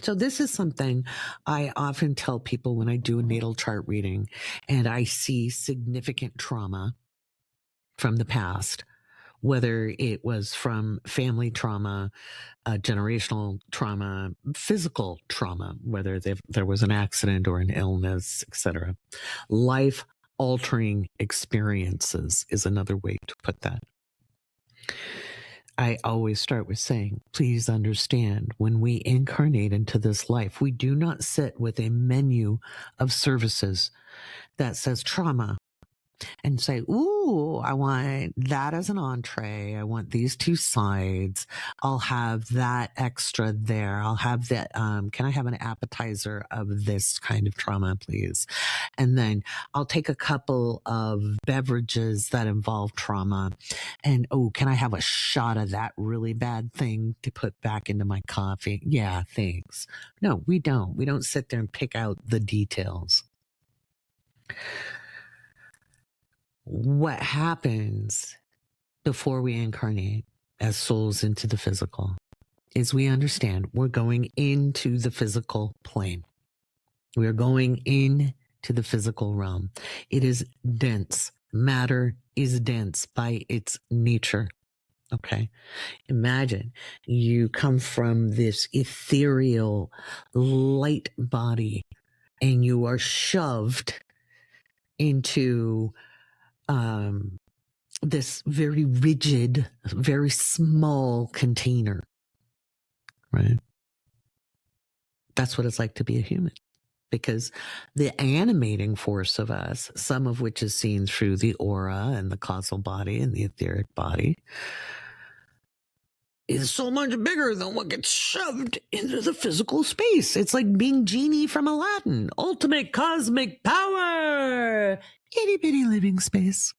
So this is something I often tell people when I do a natal chart reading and I see significant trauma from the past, whether it was from family trauma, generational trauma, physical trauma, whether there was an accident or an illness, etc. Life-altering experiences is another way to put that. I always start with saying, please understand, when we incarnate into this life, we do not sit with a menu of services that says trauma and say, ooh, I want that as an entree. I want these two sides. I'll have that extra there. I'll have that. Can I have an appetizer of this kind of trauma, please? And then I'll take a couple of beverages that involve trauma. And, oh, can I have a shot of that really bad thing to put back into my coffee? Yeah, thanks. No, we don't. We don't sit there and pick out the details. What happens before we incarnate as souls into the physical is we understand we're going into the physical plane. We are going into the physical realm. It is dense. Matter is dense by its nature. Okay. Imagine you come from this ethereal light body and you are shoved into this very rigid, very small container, right? That's what it's like to be a human. Because the animating force of us, some of which is seen through the aura and the causal body and the etheric body, is so much bigger than what gets shoved into the physical space. It's like being Genie from Aladdin. Ultimate cosmic power. Itty bitty living space.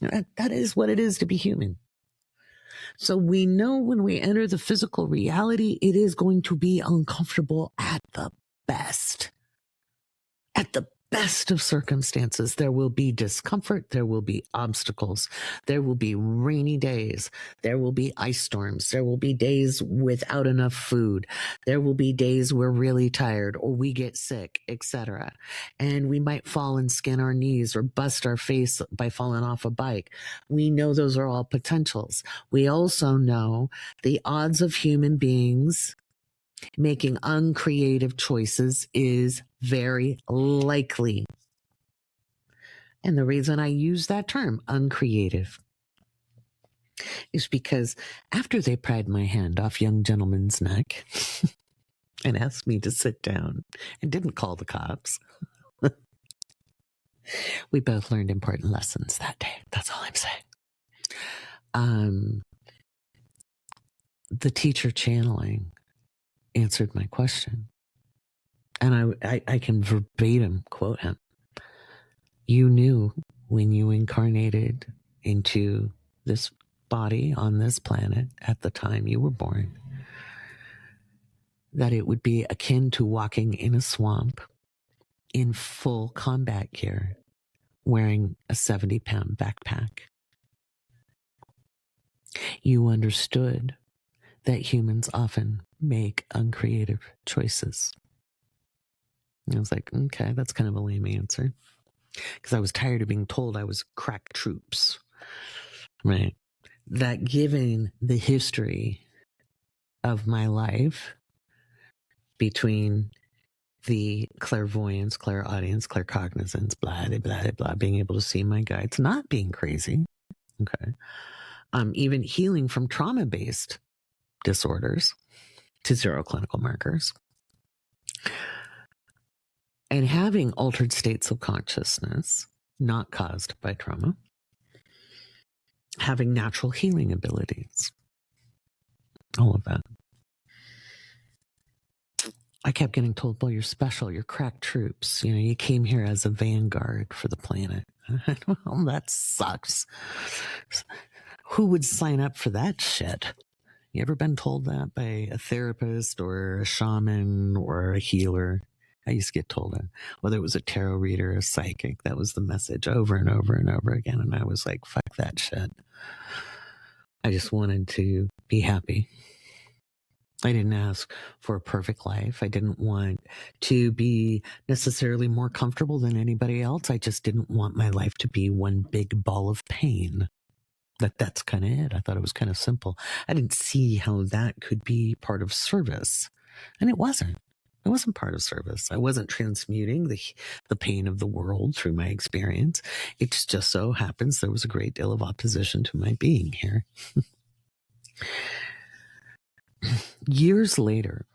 That is what it is to be human. So we know when we enter the physical reality, it is going to be uncomfortable at the best. At the best of circumstances, there will be discomfort. There will be obstacles. There will be rainy days. There will be ice storms. There will be days without enough food. There will be days we're really tired or we get sick, etc. And we might fall and skin our knees or bust our face by falling off a bike. We know those are all potentials. We also know the odds of human beings making uncreative choices is very likely. And the reason I use that term, uncreative, is because after they pried my hand off young gentleman's neck and asked me to sit down and didn't call the cops, we both learned important lessons that day. That's all I'm saying. The teacher channeling answered my question. And I can verbatim quote him. You knew when you incarnated into this body on this planet at the time you were born that it would be akin to walking in a swamp in full combat gear, wearing a 70-pound backpack. You understood that humans often make uncreative choices. And I was like, okay, that's kind of a lame answer. Because I was tired of being told I was crack troops, right? That given the history of my life between the clairvoyance, clairaudience, claircognizance, blah, blah, blah, blah, being able to see my guides, not being crazy, okay? Even healing from trauma-based disorders to zero clinical markers. And having altered states of consciousness not caused by trauma, having natural healing abilities, all of that. I kept getting told, well, you're special, you're crack troops. You know, you came here as a vanguard for the planet. Well, that sucks. Who would sign up for that shit? You ever been told that by a therapist or a shaman or a healer? I used to get told that, whether it was a tarot reader or a psychic, that was the message over and over and over again. And I was like, fuck that shit. I just wanted to be happy. I didn't ask for a perfect life. I didn't want to be necessarily more comfortable than anybody else. I just didn't want my life to be one big ball of pain. That's kind of it. I thought it was kind of simple. I didn't see how that could be part of service. And it wasn't. It wasn't part of service. I wasn't transmuting the pain of the world through my experience. It just so happens there was a great deal of opposition to my being here. Years later,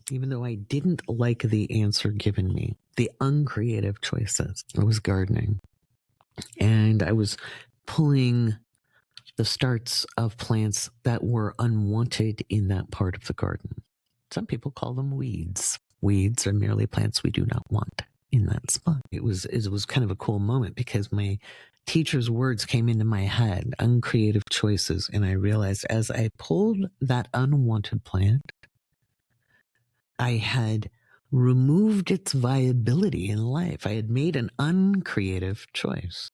even though I didn't like the answer given me, the uncreative choices, I was gardening. And I was pulling the starts of plants that were unwanted in that part of the garden. Some people call them weeds. Weeds are merely plants we do not want in that spot. It was kind of a cool moment because my teacher's words came into my head, uncreative choices, and I realized as I pulled that unwanted plant, I had removed its viability in life. I had made an uncreative choice.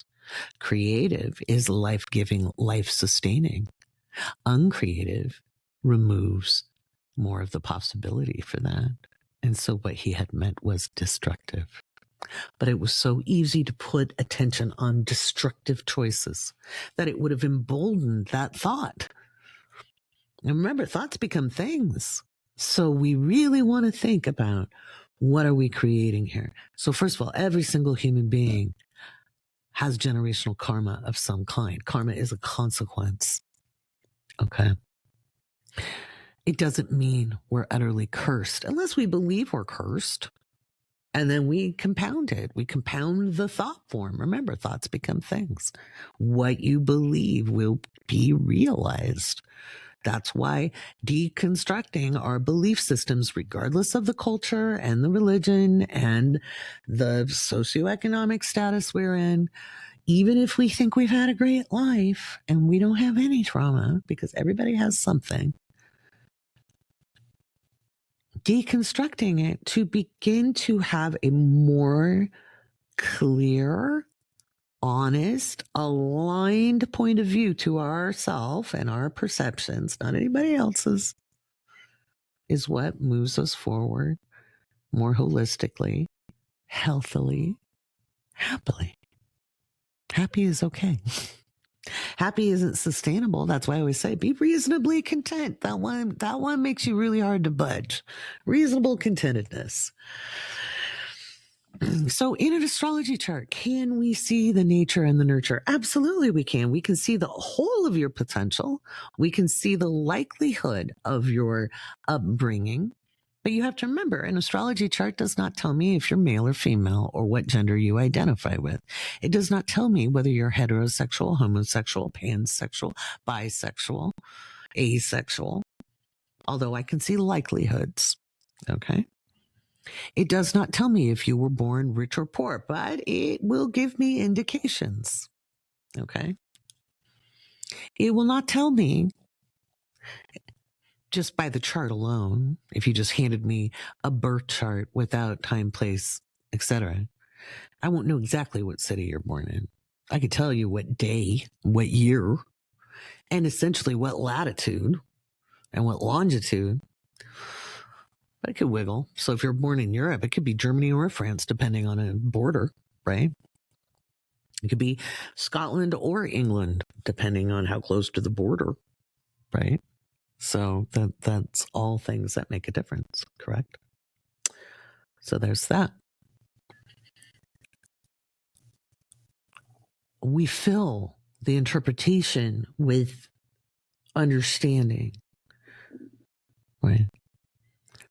Creative is life-giving, life-sustaining. Uncreative removes more of the possibility for that. And so what he had meant was destructive. But it was so easy to put attention on destructive choices that it would have emboldened that thought. And remember, thoughts become things. So we really want to think about, what are we creating here? So first of all, every single human being has generational karma of some kind. Karma is a consequence. Okay. It doesn't mean we're utterly cursed unless we believe we're cursed. And then we compound it. We compound the thought form. Remember, thoughts become things. What you believe will be realized. That's why deconstructing our belief systems, regardless of the culture and the religion and the socioeconomic status we're in, even if we think we've had a great life and we don't have any trauma, because everybody has something, deconstructing it to begin to have a more clear, honest, aligned point of view to ourself and our perceptions, not anybody else's, is what moves us forward more holistically, healthily, happily. Happy is okay. Happy isn't sustainable. That's why I always say, be reasonably content. That one makes you really hard to budge. Reasonable contentedness. So in an astrology chart, can we see the nature and the nurture? Absolutely we can. We can see the whole of your potential. We can see the likelihood of your upbringing. But you have to remember, an astrology chart does not tell me if you're male or female or what gender you identify with. It does not tell me whether you're heterosexual, homosexual, pansexual, bisexual, asexual, although I can see likelihoods. Okay. It does not tell me if you were born rich or poor, but it will give me indications. Okay. It will not tell me just by the chart alone. If you just handed me a birth chart without time, place, etc., I won't know exactly what city you're born in. I could tell you what day, what year, and essentially what latitude and what longitude. But it could wiggle. So if you're born in Europe, it could be Germany or France, depending on a border, right? It could be Scotland or England, depending on how close to the border, right? So that's all things that make a difference, correct? So there's that. We fill the interpretation with understanding, right?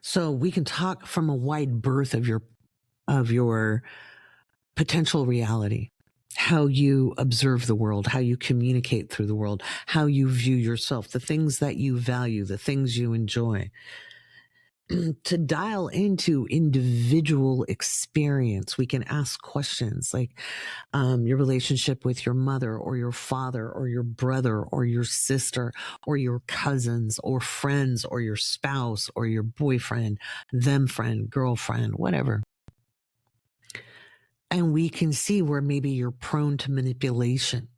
So we can talk from a wide berth of your potential reality, how you observe the world, how you communicate through the world, how you view yourself, the things that you value, the things you enjoy. To dial into individual experience, we can ask questions like your relationship with your mother or your father or your brother or your sister or your cousins or friends or your spouse or your boyfriend, them friend, girlfriend, whatever. And we can see where maybe you're prone to manipulation,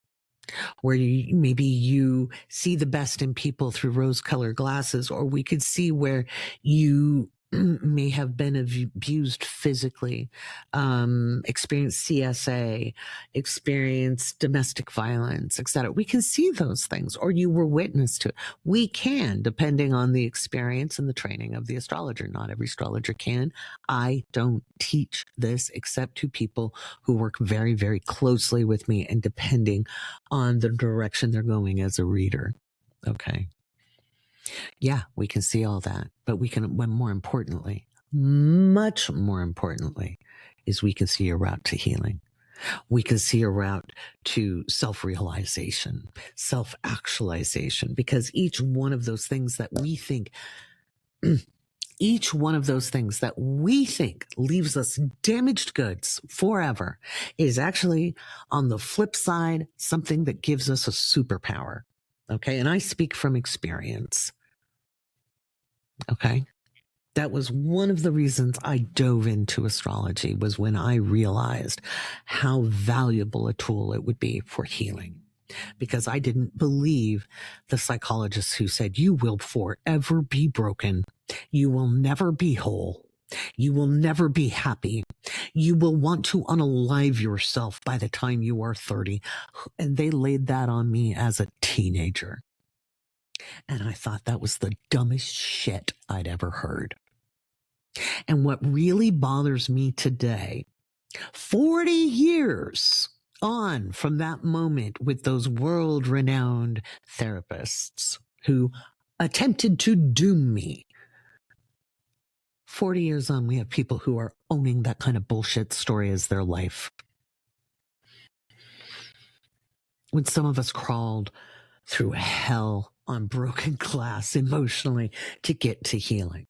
where maybe you see the best in people through rose-colored glasses, or we could see where you may have been abused physically, experienced CSA, experienced domestic violence, etc. We can see those things, or you were witness to it. We can, depending on the experience and the training of the astrologer. Not every astrologer can. I don't teach this except to people who work very, very closely with me and depending on the direction they're going as a reader. Okay. Yeah, we can see all that, but we can, when more importantly, much more importantly, is we can see a route to healing. We can see a route to self-realization, self-actualization, because each one of those things that we think, leaves us damaged goods forever is actually, on the flip side, something that gives us a superpower. Okay. And I speak from experience. Okay. That was one of the reasons I dove into astrology, was when I realized how valuable a tool it would be for healing. because I didn't believe the psychologists who said, you will forever be broken. You will never be whole. You will never be happy. You will want to unalive yourself by the time you are 30. And they laid that on me as a teenager. And I thought that was the dumbest shit I'd ever heard. And what really bothers me today, 40 years on from that moment with those world-renowned therapists who attempted to doom me, 40 years on, we have people who are owning that kind of bullshit story as their life. When some of us crawled through hell on broken glass emotionally to get to healing,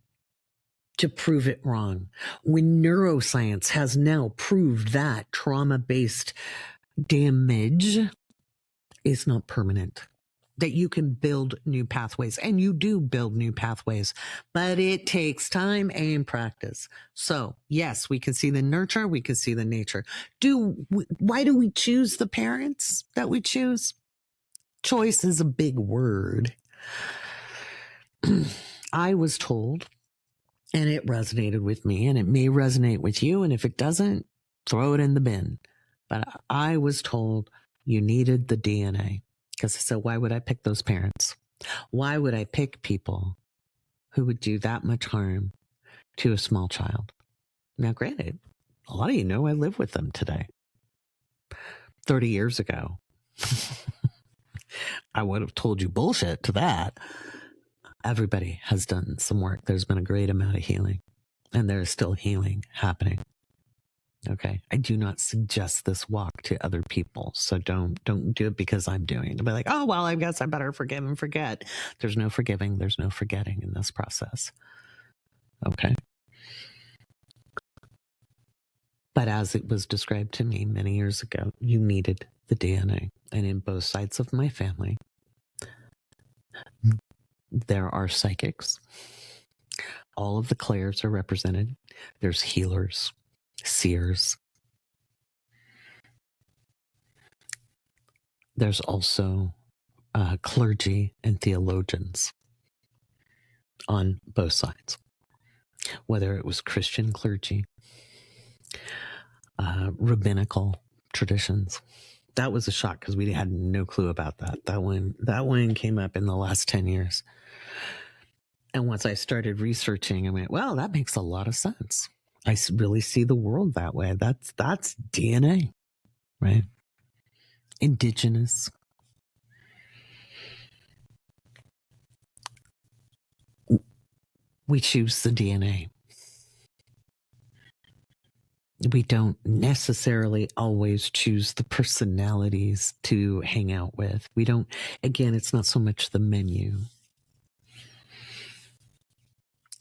to prove it wrong. When neuroscience has now proved that trauma-based damage is not permanent, that you can build new pathways, and you do build new pathways, but it takes time and practice. So yes, we can see the nurture, we can see the nature. Why do we choose the parents that we choose? Choice is a big word. I was told, and it resonated with me, and it may resonate with you, and if it doesn't, throw it in the bin. But I was told you needed the DNA. Because I said, why would I pick those parents? Why would I pick people who would do that much harm to a small child? Now, granted, a lot of you know I live with them today. 30 years ago, I would have told you bullshit to that. Everybody has done some work. There's been a great amount of healing, and there is still healing happening. Okay. I do not suggest this walk to other people. So don't do it because I'm doing it. To be like, oh, well, I guess I better forgive and forget. There's no forgiving. There's no forgetting in this process. Okay. But as it was described to me many years ago, you needed the DNA. And in both sides of my family, there are psychics. All of the clairs are represented. There's healers, seers. There's also clergy and theologians on both sides, whether it was Christian clergy, rabbinical traditions. That was a shock because we had no clue about that. That one came up in the last 10 years. And once I started researching, I went, well, that makes a lot of sense. I really see the world that way. That's DNA, right? Indigenous. We choose the DNA. We don't necessarily always choose the personalities to hang out with. We don't, again, it's not so much the menu.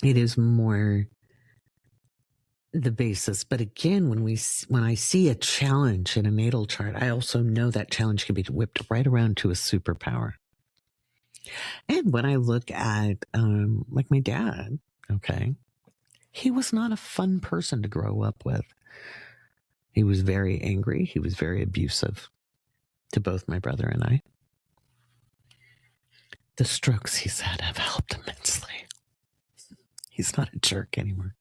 It is more the basis. But again, when I see a challenge in a natal chart, I also know that challenge can be whipped right around to a superpower. And when I look at, like my dad, okay, he was not a fun person to grow up with. He was very angry. He was very abusive to both my brother and I. The strokes he's had have helped immensely. He's not a jerk anymore.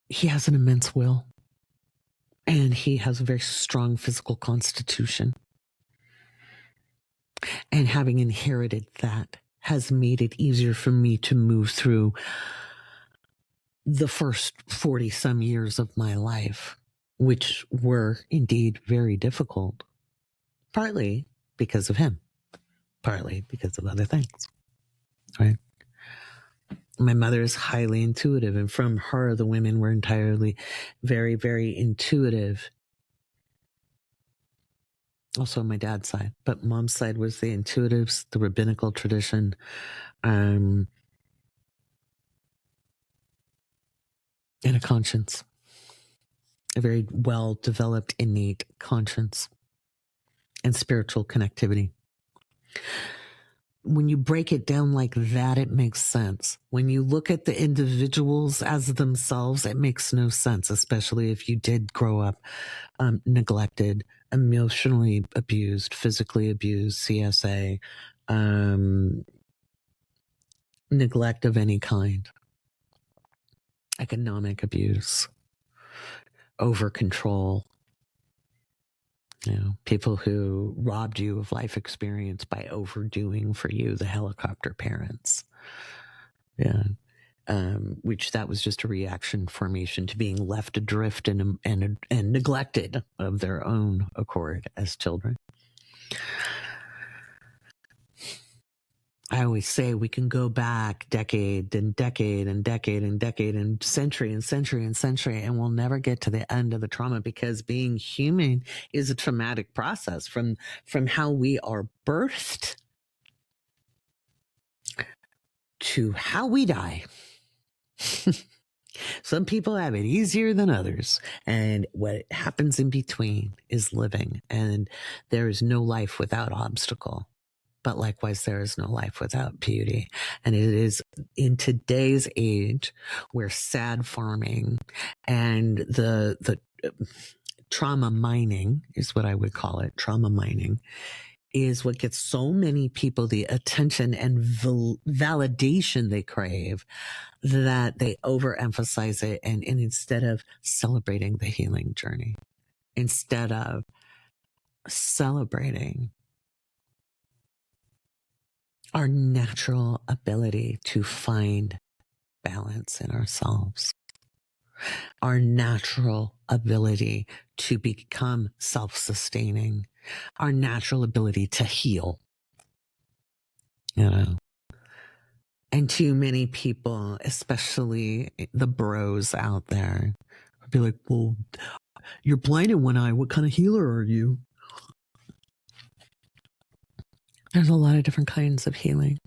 He has an immense will. And he has a very strong physical constitution. And having inherited that has made it easier for me to move through the first 40 some years of my life, which were indeed very difficult, partly because of him, partly because of other things, right? My mother is highly intuitive, and from her, the women were entirely very, very intuitive. Also my dad's side, but mom's side was the intuitives, the rabbinical tradition, and a conscience, a very well-developed, innate conscience and spiritual connectivity. when you break it down like that, it makes sense. When you look at the individuals as themselves, it makes no sense, especially if you did grow up neglected, emotionally abused, physically abused, CSA, neglect of any kind, economic abuse, over control. People who robbed you of life experience by overdoing for you, the helicopter parents. Yeah. Which that was just a reaction formation to being left adrift and neglected of their own accord as children. I always say we can go back decade and decade and decade and decade and century and century and century, and we'll never get to the end of the trauma, because being human is a traumatic process from how we are birthed to how we die. Some people have it easier than others, and what happens in between is living, and there is no life without obstacle. But likewise, there is no life without beauty. And it is in today's age where sad farming and the trauma mining is what I would call it. Trauma mining is what gets so many people the attention and validation they crave, that they overemphasize it. And instead of celebrating the healing journey, instead of celebrating our natural ability to find balance in ourselves, our natural ability to become self-sustaining, our natural ability to heal, And too many people, especially the bros out there, would be like, well, you're blind in one eye. What kind of healer are you? There's a lot of different kinds of healing.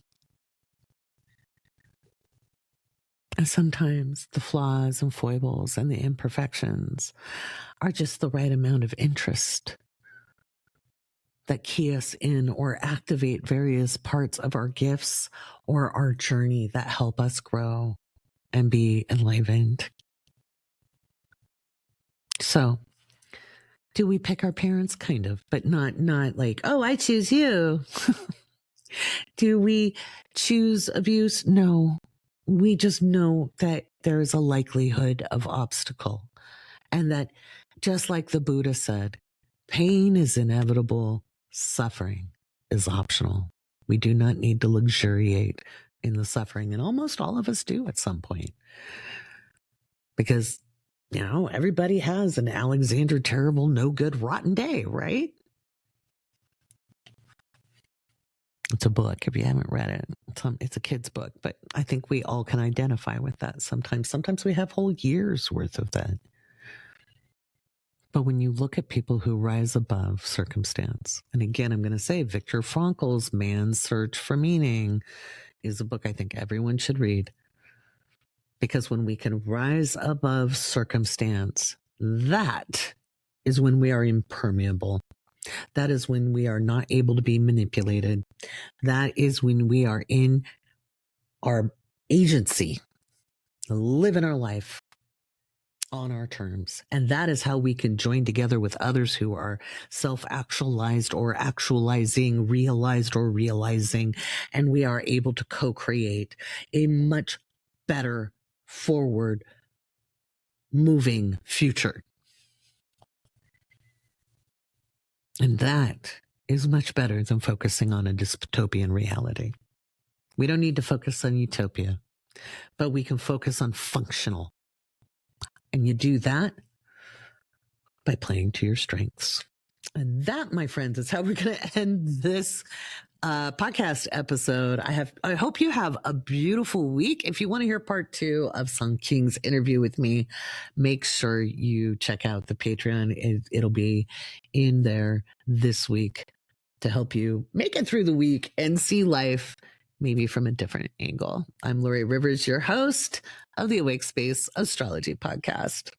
And sometimes the flaws and foibles and the imperfections are just the right amount of interest that key us in or activate various parts of our gifts or our journey that help us grow and be enlivened. So, do we pick our parents? Kind of, but not like, oh, I choose you. Do we choose abuse? No. We just know that there is a likelihood of obstacle, and that just like the Buddha said, pain is inevitable, suffering is optional. We do not need to luxuriate in the suffering, and almost all of us do at some point. Because, everybody has an Alexander Terrible, no good, rotten day, right? It's a book if you haven't read it. It's a kid's book, but I think we all can identify with that sometimes. Sometimes we have whole years worth of that. But when you look at people who rise above circumstance, and again, I'm going to say Viktor Frankl's Man's Search for Meaning is a book I think everyone should read. Because when we can rise above circumstance, that is when we are impermeable. That is when we are not able to be manipulated. That is when we are in our agency, living our life on our terms. And that is how we can join together with others who are self-actualized or actualizing, realized or realizing. And we are able to co-create a much better forward moving future. And that is much better than focusing on a dystopian reality. We don't need to focus on utopia, but we can focus on functional. And you do that by playing to your strengths. And that, my friends, is how we're going to end this podcast episode. I hope you have a beautiful week. If you want to hear part 2 of San Qing's interview with me, make sure you check out the Patreon. It'll be in there this week to help you make it through the week and see life maybe from a different angle. I'm Laurie Rivers, your host of the Awake Space Astrology Podcast.